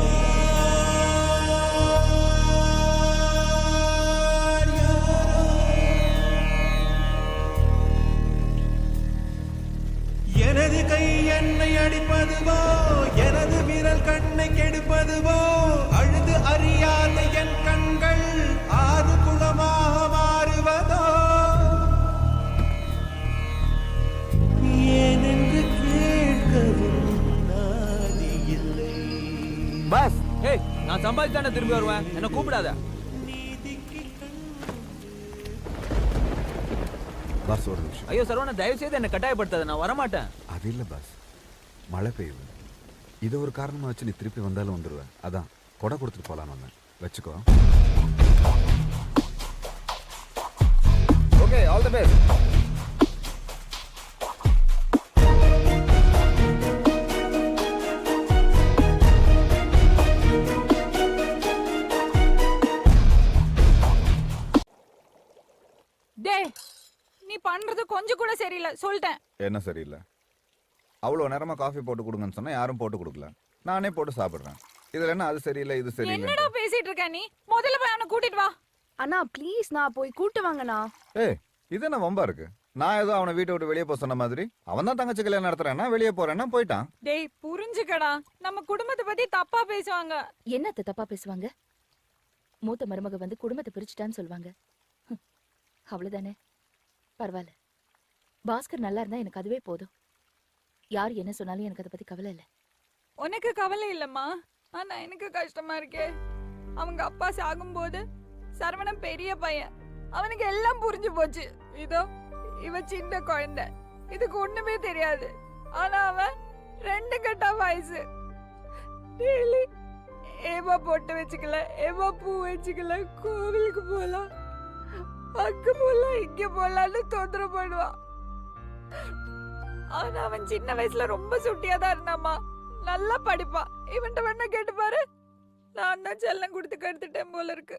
யாரோ. எனது கை என்னை அடிப்பதுவோ, எனது விரல் கண்ணை கெடுப்பதுவோ, அழுது அறியாத என் கண்கள் ஆறு குளமாக மாறுவதோ, ஏனென்று கேட்கவும் நாதி இல்லை. பாஸ் ஏய் நான் சம்பாதிச்சானே திரும்பி வருவேன். என்ன கூப்பிடாத. பாஸ் ஒரு நிமிஷம். ஐயோ சரவணா தயவு செய்து என்ன கட்டாயப்படுத்தாத, நான் வரமாட்டேன். அது இல்ல பாஸ், மழை பெய்யுது. இதை ஒரு காரணமா வச்சு நீ திருப்பி வந்தாலும் வந்துடுவேன். அதான் கொடை கொடுத்துட்டு போலாம். வந்தேன், வச்சுக்கோ. Okay, all the best. டேய் நீ பண்றது கொஞ்சம் கூட சரியில்லை, சொல்லிட்டேன். என்ன சரியில்லை? அவ்வளோ நேரமா காஃபி போட்டு கொடுங்கன்னு சொன்னா யாரும் போட்டு கொடுக்கல. நானே போட்டு சாப்பிடுறேன். இதுல என்ன அது சரியில்லை இது சரியில்லை? என்னடா பேசிட்டு இருக்க நீ? முதல்ல போய் அவனை கூட்டிட்டு வா. அண்ணா ப்ளீஸ் நான் போய் கூட்டு வாங்கண்ணா. ஏய் இது என்ன வம்பா இருக்கு? நான் ஏதோ அவனை வீட்டை விட்டு வெளியே போக சொன்ன மாதிரி. அவன் தான் தங்கச்சி கல்யாணம் நடத்துறேன்னா வெளியே போறேன்னா போயிட்டான். டேய் புரிஞ்சுக்கடா, நம்ம குடும்பத்தை பத்தி தப்பா பேசுவாங்க. என்னத்த தப்பா பேசுவாங்க? மூத்த மருமக வந்து குடும்பத்தை பிரிச்சுட்டான்னு சொல்லுவாங்க. அவ்வளவுதானே. பரவாயில்ல, பாஸ்கர் நல்லா இருந்தா எனக்கு அதுவே போதும். யார் என்ன சொன்னாலும் எனக்கு அதை பத்தி கவலை இல்லை. உனக்கு கவலை இல்லம்மா, ஆனா எனக்கு கஷ்டமா இருக்கே. அவங்க அப்பா சாகும்போது சரவணன் பெரிய பையன், அவனுக்கு எல்லாம் புரிஞ்சு போச்சு. இதோ இவ சின்ன குழந்தை, இதுக்கு ஒண்ணுமே தெரியாது. ஆனா அவன் 2 கட்டா வயசு. டெய்லி ஏமா பொட்டு வச்சுக்கல, ஏமா பூ வச்சுக்கல, கோவிலுக்கு போலாம், அங்க போலாம், இங்க போலான்னு தொந்தரவு பண்ணுவான். ஆனா அவன் சின்ன வயசுல ரொம்ப சுட்டியாதான் இருந்தாமா. நல்லா படிப்பான். இவன்ட்ட வேணா கேட்டு பாரு. நான் தான் செல்லம் கொடுத்து கெடுத்துட்டேன் போல இருக்கு.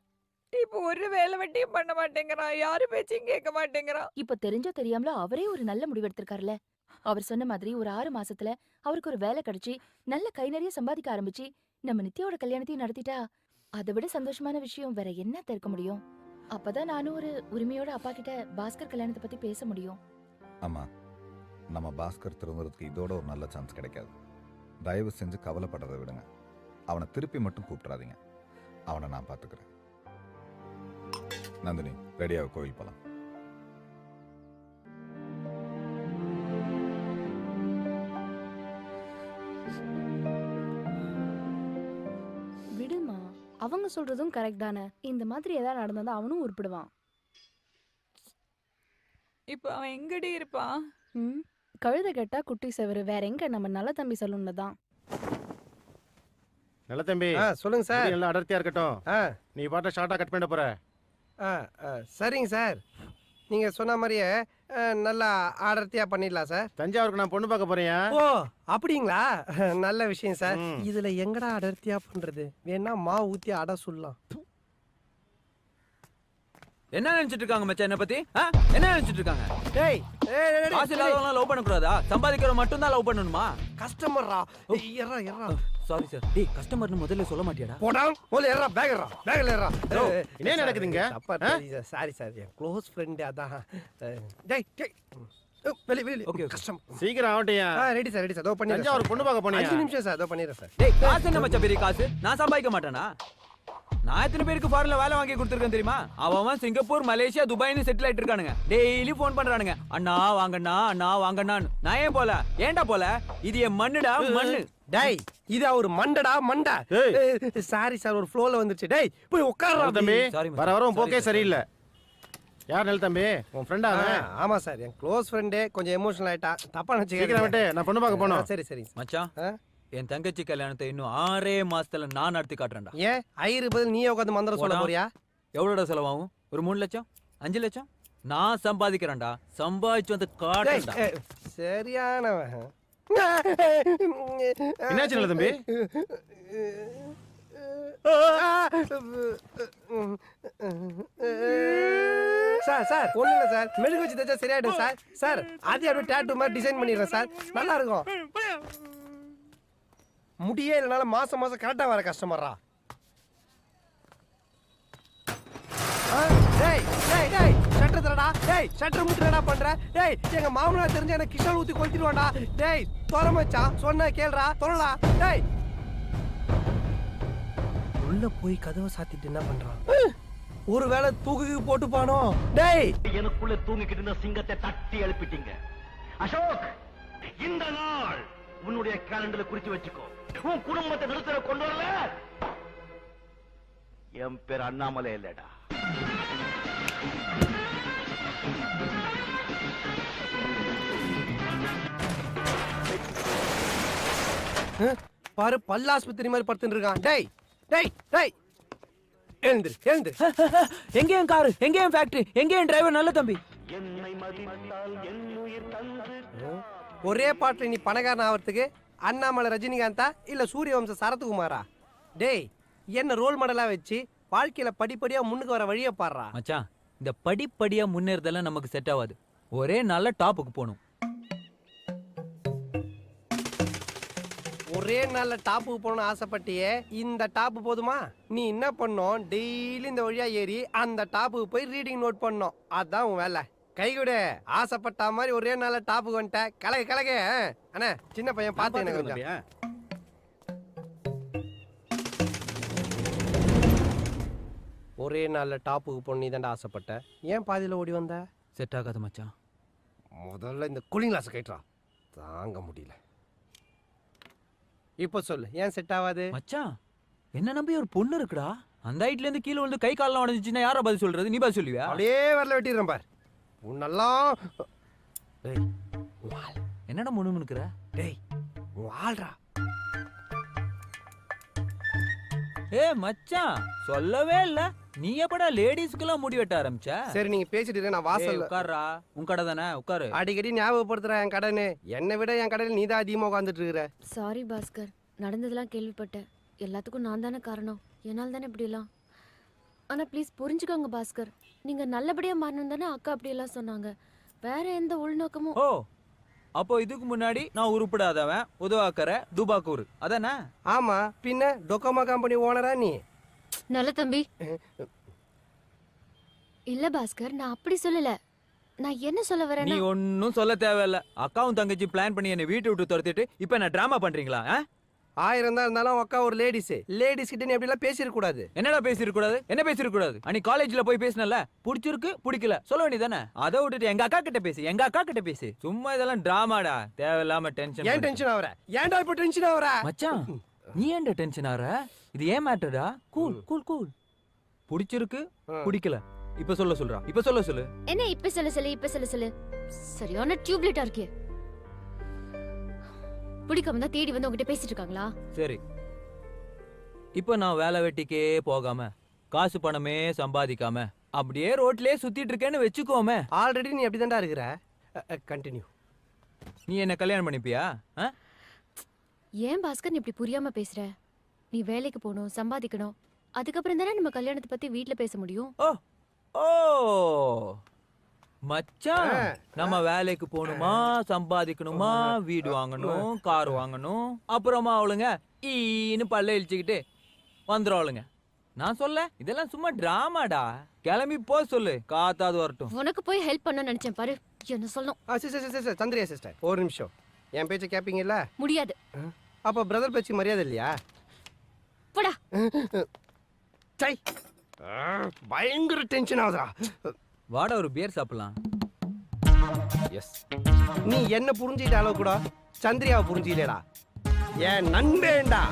இப்ப ஒரு வேலை வெட்டியும் பண்ண மாட்டேங்கிறான், யாரு பேச்சையும் கேட்க மாட்டேங்கிறான். இப்ப தெரிஞ்சோ தெரியாமலோ அவரே ஒரு நல்ல முடிவு எடுத்திருக்காருல. அவர் சொன்ன மாதிரி ஒரு 6 மாசத்துல அவருக்கு ஒரு வேலை கிடைச்சி நல்ல கை நிறைய சம்பாதிக்க ஆரம்பிச்சு நம்ம நித்யாவோட கல்யாணத்தையும் நடத்திட்டா அதை விட சந்தோஷமான விஷயம் வேற என்ன இருக்க முடியும்? அப்பதான் நானும் ஒரு உரிமையோட அப்பா கிட்ட பாஸ்கர் கல்யாணத்தை பத்தி பேச முடியும். ஆமா, நம்ம பாஸ்கர் திரும்புறதுக்கு இதோட ஒரு நல்ல சான்ஸ் கிடைக்காது. தயவு செஞ்சு கவலைப்படுறதை விடுங்க. அவனை திருப்பி மட்டும் கூப்பிட்றாதீங்க. அவனை நான் பார்த்துக்கிறேன். நந்தினி ரெடியாக கோயில் போலாம். அவங்க சொல்றதும் கரெக்ட் தானே. இந்த மாதிரி ஏதாவது நடந்தா அவனும் உருப்பிடுவான். இப்போ அவன் எங்கடி இருப்பான்? கழுத கேட்டா குட்டி செவரு, வேற எங்க, நம்ம நல்ல தம்பி சலூன்ல தான். நல்ல தம்பி சொல்லுங்க சார். எல்லாம் அடர்த்தியா இருக்கட்டும். நீ பாட்ட ஷார்ட்டா கட் பண்ண போற. சரிங்க சார், நீங்க சொன்ன மாதிரியே நல்லா அடர்த்தியா பண்ணிடலாம் சார். தஞ்சாவூருக்கு நான் பொண்ணு பார்க்க போறேன். ஓ அப்படிங்களா? நல்ல விஷயம் சார். இதுல எங்கடா அடர்த்தியா பண்றது? வேணா மாவு ஊத்தி அடை சொல்லலாம். என்ன நினைச்சிட்டு இருக்காங்க மச்சான் என்ன பத்தி? என்ன நினைச்சிட்டு இருக்காங்க? டேய் காசு இல்லாதவங்க லவ் பண்ண கூடாதா? சம்பாதிக்கிற மட்டும் தான் லவ் பண்ணணுமா? கஸ்டமர்ரா. எறா சாரி சார். டேய் கஸ்டமர்னு முதல்ல சொல்ல மாட்டியாடா? போடா போல எறா பேக்ல எறா. என்ன நடக்குதுங்க? சாரி சார், என் க்ளோஸ் ஃப்ரெண்ட் அதான். டேய் வெளி ஓகே கஸ்டமர் சீக்கிரம் ஆவட்டியா? ரெடி சார் தோ பண்ணிடுறேன். தஞ்சாவூர் பொண்ணு பார்க்க போறேன். 5 நிமிஷம் சார், தோ பண்ணிடுறேன் சார். டேய் காசு என்ன மச்சான் பெரிய காசு? நான் சம்பாதிக்க மாட்டேனா? நான் எத்தனை பேருக்கு ஃபாரின்ல வேலை வாங்கி கொடுத்துருக்கேன் தெரியுமா? அவன் சிங்கப்பூர், மலேசியா, துபாய்னு செட்டில் ஆயிட்டு இருக்கானுங்க. டெய்லி போன் பண்றானுங்க, அண்ணா வாங்கண்ணா அண்ணா வாங்கண்ணான்னு. நான் ஏன் போல? ஏன்டா போல? இது என் மண்ணுடா மண்ணு. டேய் இது அவர் மண்டடா மண்டா. சாரி சார், ஒரு ஃப்ளோல வந்துருச்சு. டேய் போய் உட்கார்றா தம்பி. வர வர போக்கே சரியில்லை. யார் நல்ல தம்பி? உன் ஃப்ரெண்டா? ஆமா சார், என் க்ளோஸ் ஃப்ரெண்டே. கொஞ்சம் எமோஷனல் ஆயிட்டா, தப்பா நினைச்சுக்க. சீக்கிரம் விட்டு, நான் பொண்ணு பார்க்க போறேன். சரி மச்சான், என் தங்கச்சி கல்யாணத்தை இன்னும் 6 மாசத்துல நான் நடத்தி காட்டுறேன்டா. ஏன் ஐயரு பதில் நீயே உட்காந்து மந்திரம் சொல்ல போறியா? எவ்வளோட செலவாகும்? ஒரு 3 லட்சம் 5 லட்சம் நான் சம்பாதிக்கிறேன்டா. சம்பாதிச்சு வந்து காட்டுறேன்டா. சரியானவன். என்னாச்சு நல்ல தம்பி? சார் ஒண்ணு இல்ல சார், மெழுகு வச்சு தச்சா சரியாயிடும் சார். சார் அதே அப்படியே டேட்டூ மாதிரி டிசைன் பண்ணிடுறேன் சார், நல்லா இருக்கும். முடியே இல்லைனால மாசம் கரெக்டா வர கஸ்டமர்ரா. டேய் ஷட்டர் தரடா. டேய் ஷட்டர் முட்டுறடா பண்ற. டேய் எங்க மாமனார் தெரிஞ்ச எனக்கு கிஷால் ஊத்தி கொளுத்திடுவான்டா. டேய் தொற மச்சான், சொன்னா கேளுடா, தொறடா. டேய் உள்ள போய் கதவை சாத்திட்டு என்ன பண்றான்? ஒருவேளை தூக்கு போட்டுப்பானோ? டேய் எனக்குள்ள தூங்கிக்கிட்டு இருந்த சிங்கத்தை தட்டி எழுப்பிட்டீங்க. அசோக், இந்த நாள் உன்னுடைய கேலண்டர்ல குறிச்சு வச்சுக்கோ. உன் குடும்பத்தை நிறுத்தல கொண்டு வரல, என் பேர் அண்ணாமலை இல்லடா. பாரு பல்லாஸ்பத்திரி மாதிரி படுத்துட்டு இருக்கான். டேய் டேய் டேய் எழுந்திரு. எங்கேயும் காரு, எங்கேயும் ஃபேக்டரி, எங்கேயும் டிரைவர் நல்ல தம்பி. ஒரே பாட்டுல நீ பணக்காரன் ஆகிறதுக்கு அண்ணாமலை ரஜினிகாந்தா இல்ல சூரியவம்ச சரத்குமாரா? டேய் என்ன ரோல் மாடலா வச்சு வாழ்க்கையில படிப்படியா முன்னுக்கு வர வழியை பாடுறா. மச்சான், இந்த படிப்படியா முன்னேறதெல்லாம் நமக்கு செட் ஆகாது. ஒரே நல்ல டாப்புக்கு போகணும். ஒரே நல்ல டாப்புக்கு போகணும்னு ஆசைப்பட்டியே, இந்த டாப்பு போதுமா? நீ என்ன பண்ணோம், டெய்லி இந்த வழியா ஏறி அந்த டாப்புக்கு போய் ரீடிங் நோட் பண்ணோம். அதான் உன் வேலை. கை கொடு. ஆசைப்பட்ட மாதிரி ஒரே நல்ல டாப்புக்கு வந்துட்டேன். கலக அண்ணா, சின்ன பையன் பார்த்து எனக்கு கொஞ்சம். ஒரே நாள்ல டாப்புக்கு போன நீ தாண்டா ஆசைப்பட்ட, ஏன் பாதியில ஓடி வந்த? செட் ஆகாது மச்சான். முதல்ல இந்த கூலிங் கிளாஸ் கைட்ரா, தாங்க முடியல. இப்போ சொல்லு, ஏன் செட் ஆகாது? மச்சான், என்ன நம்பி ஒரு பொண்ணு இருக்குடா. அந்த ஹைட்ல இருந்து கீழே வந்து கை கால்லாம் உடஞ்சிச்சுன்னா யாரா பதில் சொல்றது? நீ பதில் சொல்லுவியா? அப்படியே வரல வெட்டிடுறேன் பார். உன்னெல்லாம் என்னடா முணுமுணுக்குற? டேய் வாழ்றா. மச்சான் சொல்லவே இல்ல. நீ எப்படா லேடிஸ்க்குலாம் முடி வெட்ட ஆரம்பிச்ச? சரி நீங்க பேசிட்டு இருக்க, நான் வாசல்ல உட்கார்றா. உன் கடை தானே, உட்காரு. அடிக்கடி ஞாபகப்படுத்துறேன் என் கடைன்னு. என்னை விட என் கடையில் நீ தான் அதிகமாக உட்காந்துட்டு இருக்கிற. சாரி பாஸ்கர், நடந்ததெல்லாம் கேள்விப்பட்டேன். எல்லாத்துக்கும் நான் தானே காரணம். என்னால் தானே இப்படியெல்லாம். ஆனா ப்ளீஸ் புரிஞ்சுக்கோங்க பாஸ்கர். நீங்க நல்லபடியா மாறணும் தானே அக்கா அப்படியெல்லாம் சொன்னாங்க. வேற எந்த உள்நோக்கமும். ஓ, அப்போ இதுக்கு முன்னாடி நான் உருப்படாதவன், உதவாக்கற, துபாக்கூர் அதானே? ஆமா, பின்ன டொக்கோமா கம்பெனி ஓனரா நீ? நல்ல தம்பி. இல்ல பாஸ்கர், நான் அப்படி சொல்லல. நான் என்ன சொல்ல வரேன்னா, நீ ஒன்னும் சொல்ல தேவையில்ல. அக்காவும் தங்கச்சி பிளான் பண்ணி என்ன வீட்டை விட்டு துரத்திட்டு இப்ப என்ன டிராமா பண்றீங்களா? 1000 தான் இருந்தாலும் அக்கா ஒரு லேடிஸ் கிட்ட நீ அப்படிலாம் பேசிருக்க கூடாது. என்னடா பேசிருக்க கூடாது? என்ன பேசிருக்க கூடாது? அன்னைக்கு காலேஜ்ல போய் பேசினல, பிடிச்சிருக்கு பிடிக்கல சொல்ல வேண்டியதானே. அதை விட்டுட்டு எங்க அக்கா கிட்ட பேசி சும்மா இதெல்லாம் டிராமாடா. தேவையில்லாம டென்ஷன். ஏன் டென்ஷன் ஆவற? ஏன்டா இப்ப டென்ஷன் ஆவற? மச்சான் நீ ஏன்டா டென்ஷன் ஆற? இது ஏன் மேட்டர்டா? Cool cool cool. பிடிச்சிருக்கு, பிடிக்கல. இப்ப சொல்றா. இப்ப சொல்லு. என்ன இப்ப சொல்லு. சரியான டியூப்லைட்டா இருக்கே. பிடிக்காம தான் தேடி வந்து உங்ககிட்ட பேசிட்டு இருக்காங்களா? சரி. இப்ப நான் வேலை வெட்டிக்கே போகாம, காசு பணமே சம்பாதிக்காம, அப்படியே ரோட்லயே சுத்திட்டு இருக்கேன்னு வெச்சுக்கோமே. ஆல்ரெடி நீ அப்படிதான்டா இருக்கிற. கண்டினியூ. நீ என்ன கல்யாணம் பண்ணிப்பியா? ஏன் பாஸ்கர் நீ இப்படி புரியாம பேசுற? நீ வேலைக்கு போகணும், சம்பாதிக்கணும். அதுக்கப்புறம் தானே நம்ம கல்யாணத்தை பத்தி வீட்ல பேச முடியும். ஓ மச்சான், நம்ம வேலைக்கு போகணுமா, சம்பாதிக்கணுமா, வீடு வாங்கணும், கார் வாங்கணும், அப்புறமா அவளுங்க ஈன்னு பல்ல இழிச்சுக்கிட்டு வந்துடுவாளுங்க. நான் சொல்ல இதெல்லாம் சும்மா டிராமாடா. கிளம்பி போ சொல்லு, காத்தாது வரட்டும். உனக்கு போய் ஹெல்ப் பண்ண நினைச்சேன் பாரு. என்ன சொல்லணும்? சந்திரியா சிஸ்டர், ஒரு நிமிஷம். என் பேச்ச கேப்பீங்கல்ல? முடியாது. அப்ப பிரதர் பேச்சு மரியாதை இல்லையா? போடா. சை, பயங்கர டென்ஷன் ஆகுதா? வாடா ஒரு பியர் சாப்பிடலாம். எஸ். நீ என்ன புரிஞ்சிட்ட அளவு கூட சந்திரியாவை புரிஞ்சிக்கலடா. ஏன் நண்பேண்டா.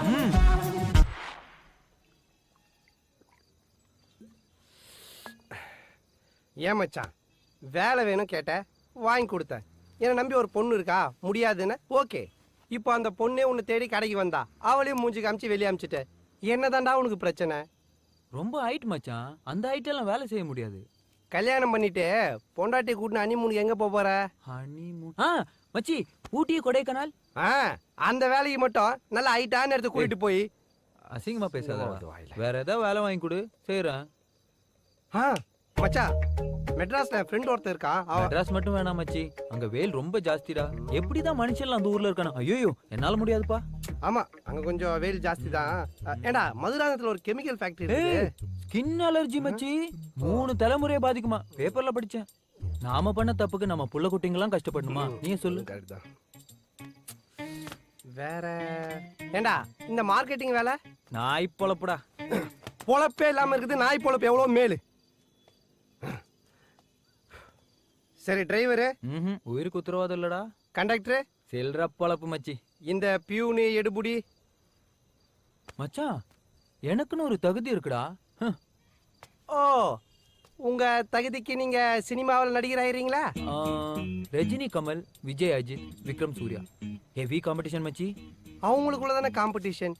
ஏன் மச்சான், வேலை வேணும் கேட்ட, வாங்கி கொடுத்தேன். என்னை நம்பி ஒரு பொண்ணு இருக்கா, முடியாதுன்னு ஓகே. இப்போ அந்த பொண்ணே உன்னை தேடி கடைக்கு வந்தா, அவளையும் மூஞ்சி காமிச்சு வெளியே அமிச்சிட்ட. என்னதான்டா உனக்கு பிரச்சனை? ரொம்ப ஹைட் மச்சான், அந்த ஹைட் எல்லாம் வேலை செய்ய முடியாது. கல்யாணம் பண்ணிட்டு பொண்டாட்டி கூட்டின ஹனிமூனுக்கு எங்க போற? ஹனிமூன் மச்சி, ஊட்டி கொடைக்கானல். அந்த வேலைக்கு மட்டும் நல்ல ஹைட்டான இடத்துக்கு கூட்டிட்டு போய். அசிங்கமா பேசாத. வேற ஏதாவது வேலை வாங்கி கொடு, செய்யறேன். மச்சா, மெட்ராஸ்ல ஃப்ரெண்ட் ஒருத்தர் இருக்கா. மெட்ராஸ் மட்டும் வேணாம் மச்சி, அங்க வெயில் ரொம்ப ஜாஸ்திடா. எப்படிதான் மனுஷன்லாம் அந்த ஊர்ல இருக்கானு? ஐயோ, என்னால முடியாதுப்பா. ஆமா, அங்க கொஞ்சம் வெயில் ஜாஸ்தி தான். ஏண்டா, மதுராந்தகத்துல ஒரு கெமிக்கல் ஃபேக்டரி இருக்கு. ஸ்கின் அலர்ஜி மச்சி, 3 தலைமுறையை பாதிக்குமா. பேப்பர்ல படிச்சேன். நாம பண்ண தப்புக்கு நம்ம புள்ள குட்டிங்கெல்லாம் கஷ்டப்படணுமா? நீ சொல்லு. வேற ஏண்டா இந்த மார்க்கெட்டிங் வேலை? நாய் பொழப்புடா. பொழப்பே இல்லாம இருக்குது நாய் பொழப்பு எவ்வளவு மேலு. சரி, டிரைவரு உயிருக்கு உத்தரவாதம் இல்லடா. கண்டக்டர் சில்ற பொழப்பு மச்சி. இந்த பியூனு எடுபுடி. மச்சான், எனக்குன்னு ஒரு தகுதி இருக்குடா. ஓ, உங்க தகுதிக்கு நீங்க சினிமாவில் நடிகர் ஆயிரீங்களா? ரஜினி, கமல், விஜய், அஜித், விக்ரம், சூர்யா. ஹெவி காம்படிஷன் மச்சி. அவங்களுக்குள்ள தானே காம்படிஷன்.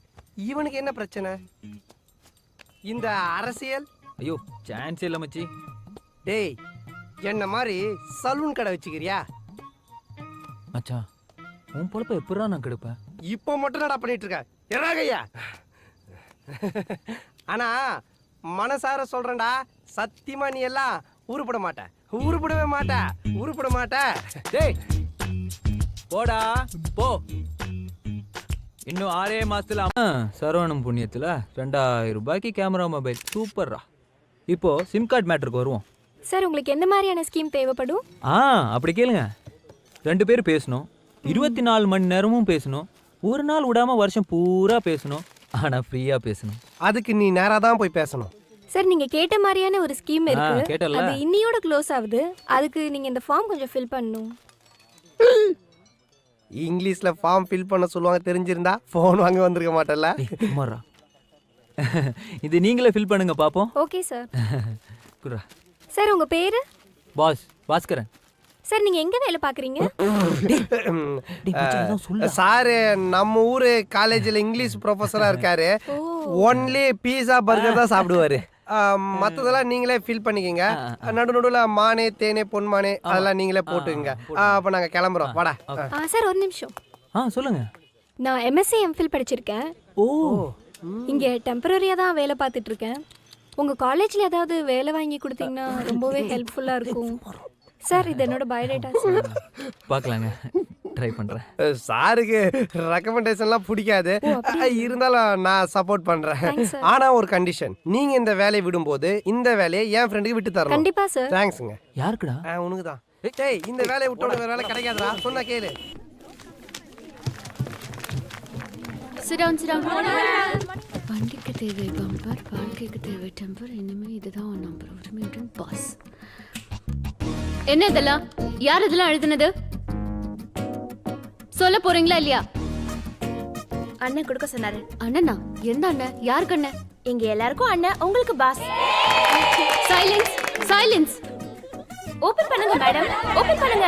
இவனுக்கு என்ன பிரச்சனை? இந்த அரசியல்? ஐயோ, சான்ஸ் இல்ல மச்சி. டேய், என்ன மாதிரி சலூன் கடை வச்சுக்கிறியா? மச்சான், உன் பொழப்ப எப்படா நான் கெடுப்பேன்? இப்போ மட்டும் நடா பண்ணிட்டு இருக்க. எறாகையா. ஆனா மனசார சொல்றேன்டா, சத்தியமா நீ எல்லாம் உருப்பட மாட்ட. டேய் போடா போ. இன்னும் 6 மாசத்துல சரவணம் புண்ணியத்துல 2000 ரூபாய்க்கு கேமரா மொபைல். சூப்பர்ரா. இப்போ சிம் கார்டு மேட்டருக்கு வருவோம். சார், உங்களுக்கு எந்த மாதிரியான ஸ்கீம் தேவைப்படும்? அப்படி கேளுங்க. 2 பேர் பேசணும், 24 மணி நேரமும் பேசணும், ஒரு நாள் விடாம வருஷம் பூரா பேசணும், ஆனா ஃப்ரீயா பேசணும். அதுக்கு நீ நேரா தான் போய் பேசணும். சார், நீங்க கேட்ட மாதிரியான ஒரு ஸ்கீம் இருக்கு. கேட்டல, அது இன்னியோட க்ளோஸ் ஆகுது. அதுக்கு நீங்க இந்த ஃபார்ம் கொஞ்சம் ஃபில் பண்ணணும். இங்கிலீஷ்ல ஃபார்ம் ஃபில் பண்ண சொல்லுவாங்க. தெரிஞ்சிருந்தா ஃபோன் வாங்க வந்திருக்க மாட்டேல்ல. சும்மாரா. இது நீங்களே ஃபில் பண்ணுங்க பாப்போம். Okay sir. குரா. சார், உங்க பேரு? பாஸ்கரன். சார், நீங்க எங்க வேலை பாக்குறீங்க? சாரு நம்ம ஊரு காலேஜ்ல இங்கிலீஷ் ப்ரொஃபஸரா இருக்காரு. ஒன்லி பீஸா பர்கர் தான் சாப்பிடுவாரு. மத்ததெல்லாம் நீங்களே ஃபில் பண்ணிக்கங்க. நடுநடுல மானே, தேனே, பொன்மானே அதெல்லாம் நீங்களே போட்டுக்கங்க. அப்ப நாங்க கிளம்புறோம். வாடா. சார், ஒரு நிமிஷம். சொல்லுங்க. நான் MSc MPhil படிச்சிருக்கேன். இங்க டெம்பரரியா தான் வேலை பார்த்துட்டு இருக்கேன். உங்க காலேஜ்ல ஏதாவது வேலை வாங்கி கொடுத்தீங்கன்னா ரொம்பவே ஹெல்ப்ஃபுல்லா இருக்கும். சார், இது என்னோட பயோடேட்டா. பார்க்கலாங்க, ட்ரை பண்றேன். சாருக்கு ரெக்கமெண்டேஷன்லாம் பிடிக்காது, இருந்தாலும் நான் சப்போர்ட் பண்றேன். ஆனா ஒரு கண்டிஷன், நீங்க இந்த வேலையை விடும்போது இந்த வேலையை என் ஃப்ரெண்டுக்கு விட்டு தரணும். கண்டிப்பா சார். தேங்க்ஸ்ங்க. யாருக்குடா? உனக்கு தான். டேய், இந்த வேலையை விட்டோட வேற வேலை கிடைக்காதுடா. சொன்னா கேளு. Sit down. வண்டிக்கு தேவை பம்பர், வாழ்க்கைக்கு தேவை டெம்பர். இனிமே இதுதான் நம்பர். உரிமையுடன் பாஸ். என்ன இதெல்லாம்? யார் இதெல்லாம் எழுதுனது? சொல்ல போறீங்களா இல்லையா? அண்ணன் கொடுக்க சொன்னாரு. அண்ணனா? எந்த அண்ணன்? யாருக்கு அண்ணன்? இங்க எல்லாருக்கும் அண்ணன், உங்களுக்கு பாஸ். Silence, silence. ஓபன் பண்ணுங்க மேடம், ஓபன் பண்ணுங்க.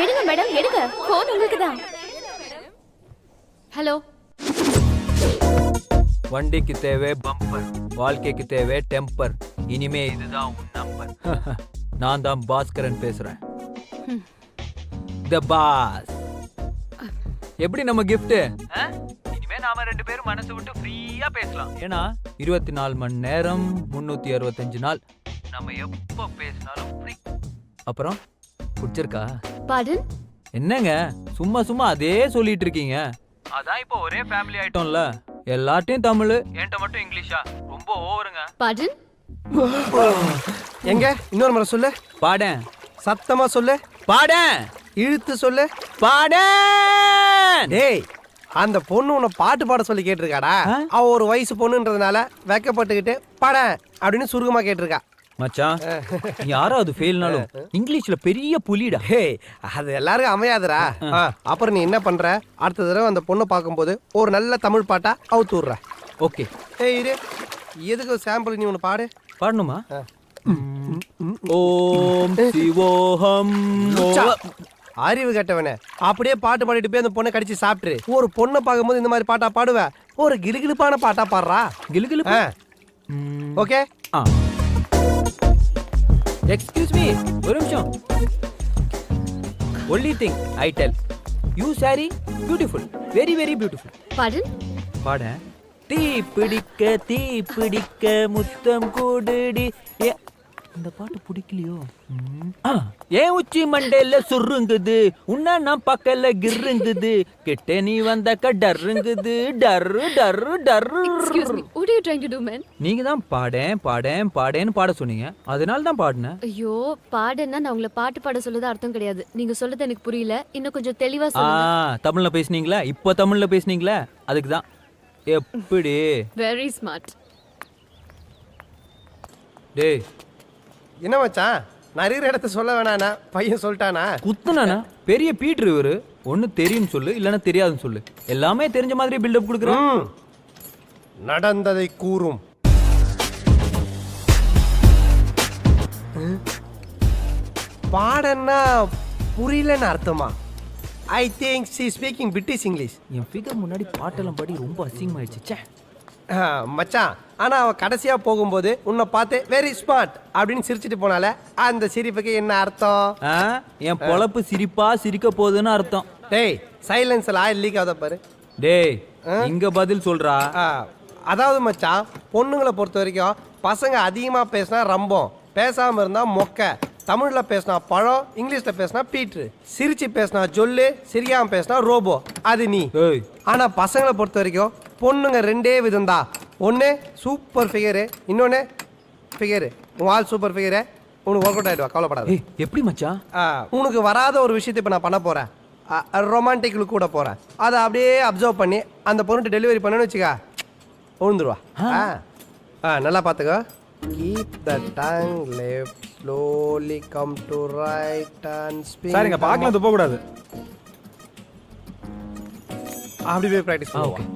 எடுங்க மேடம், எடுங்க. போன் உங்களுக்கு தான். ஹலோ. வண்டிக்கு தேவை பம்பர், வாழ்க்கைக்கு தேவை டெம்பர். இனிமே இதுதான் உன் நம்பர். நான் தான் பாஸ்கரன் பேசுறேன். த பாஸ். எப்படி நம்ம gift? இனிமே நாம 2 பேரும் மனசு விட்டு ஃப்ரீயா பேசலாம். ஏன்னா 24 மணி நேரம் 365 நாள் நம்ம எப்ப பேசினாலும் ஃப்ரீ. அப்புறம் பிடிச்சிருக்கா? பாடன்? என்னங்க சும்மா சும்மா அதே சொல்லிட்டு இருக்கீங்க? அதான் இப்போ ஒரே ஃபேமிலி ஆயிட்டோம்ல. எல்லார்ட்டையும் தமிழ், என்கிட்ட மட்டும் இங்கிலீஷா? ரொம்ப ஓவருங்க. பாடன்? எங்க இன்னொரு முறை சொல்லு. பாடேன். சத்தமா சொல்லு. பாடேன். இழுத்து சொல்லு. பாடேன். டேய், அந்த பொண்ணு உன்னை பாட்டு பாட சொல்லி கேட்டிருக்காடா. அவ ஒரு வயசு பொண்ணுன்றதுனால வெக்கப்பட்டுக்கிட்டு பாட அப்படின்னு சுருக்கமா கேட்டிருக்கா. மச்சான், யாராவது ஃபெயில்னாலும் இங்கிலீஷ்ல பெரிய புலிடா. ஹேய், அது எல்லாருக்கும் அமையாதுடா. அப்புறம் நீ என்ன பண்ற, அடுத்த தடவை அந்த பொண்ணை பார்க்கும்போது ஒரு நல்ல தமிழ் பாட்டா அவுத்து விடுற. ஓகே. ஏய் இரு, எதுக்கு சாம்பிள் நீ ஒன்று பாடு. பாடணுமா? ஓம் சிவோஹம். அறிவு கட்டவனே, அப்படியே பாட்டு பாடிட்டு போய் அந்த பொண்ணை கடிச்சு சாப்பிட்டுரு. ஒரு பொண்ணை பார்க்கும்போது இந்த மாதிரி பாட்டா பாடுவேன். ஒரு கிலுகிலுப்பான பாட்டா பாடுறா. கிலுகிலுப்பா? ஓகே. எக்ஸ்கியூஸ் மீ, ஒரு நிமிஷம். Only thing I tell you sorry beautiful, very very beautiful. Baden? பாட. தீ பிடிக்க முத்தம் கூடுடி. இந்த பாட்டு பிடிக்கலையோ? ஏன் உச்சி மண்டையில சுருங்குது, உன்ன நான் பக்கல கிருங்குது, கிட்ட நீ வந்தாக்க டர்ருங்குது, டர்ரு டர்ரு டர்ரு. Excuse me, what are you trying to do, man? நீங்க தான் பாடேன்னு பாட சொன்னீங்க, அதனால தான் பாடினேன். ஐயோ, பாடுன்னா நான் உங்களை பாட்டு பாட சொல்லது அர்த்தம் கிடையாது. நீங்க சொல்றது எனக்கு புரியல. இன்னும் கொஞ்சம் தெளிவா சொல்லுங்க. தமிழ்ல பேசுனீங்களா? இப்போ தமிழ்ல பேசுனீங்களா? அதுக்கு தான். எப்படி? Very smart. டேய், என்ன மச்சான், நிறைய இடத்த சொல்ல வேணானா? பையன் சொல்லிட்டானா? குத்துனானா? பெரிய பீட்ரு இவரு. ஒன்னு தெரியும் சொல்லு, இல்லைன்னா தெரியாதுன்னு சொல்லு. எல்லாமே தெரிஞ்ச மாதிரி பில்டப் கொடுக்குறான். நடந்ததை கூறும். பாடன்னா புரியலன்னு அர்த்தமா? I think she speaking British English. N figure முன்னாடி பாட்டெல்லாம் பாடி ரொம்ப அசிங்கமாயிடுச்சு. மச்சான், ஆனா அவ கடைசியா போகும்போது உன்னை பார்த்து வெரி ஸ்மார்ட் அப்படின்னு சிரிச்சிட்டு போனால அந்த சிரிப்புக்கு என்ன அர்த்தம்? என் பொழப்பு சிரிப்பா சிரிக்க போகுதுன்னு அர்த்தம். டேய், சைலன்ஸ்ல ஆயில் லீக் ஆகுதா பாரு. டேய், இங்க பதில் சொல்றா. அதாவது மச்சான், பொண்ணுங்களை பொறுத்த வரைக்கும் பசங்க அதிகமா பேசினா ரம்பம், பேசாம இருந்தா மொக்க. தமிழ்ல பேசினா பழம், இங்கிலீஷ்ல பேசினா பீட்ரு, சிரிச்சு பேசினா ஜொல்லு, சிரியாம பேசினா ரோபோ. அது நீ. ஆனா பசங்களை பொறுத்த வரைக்கும் பொண்ணுங்க 2 விதம்தா. ஒன்று சூப்பர் ஃபிகரு, இன்னொன்று ஃபிகரு. உன் ஆள் சூப்பர் ஃபிகரு, உனக்கு ஒர்க் அவுட் ஆகிடுவா, கவலைப்படாது. எப்படி மச்சான்? உனக்கு வராத ஒரு விஷயத்தை இப்போ நான் பண்ண போகிறேன். ரொமான்டிக் லுக் கூட போகிறேன். அதை அப்படியே அப்சர்வ் பண்ணி அந்த பொண்ணுட்டு டெலிவரி பண்ணணும்னு வச்சுக்கா, விழுந்துருவா. நல்லா பார்த்துக்கோ. Keep the tongue left, slowly come to right and speak. Sir, இங்க பார்க்கலாம் துப்ப கூடாது. அப்படி போய் ப்ராக்டிஸ் பண்ணுவோம்.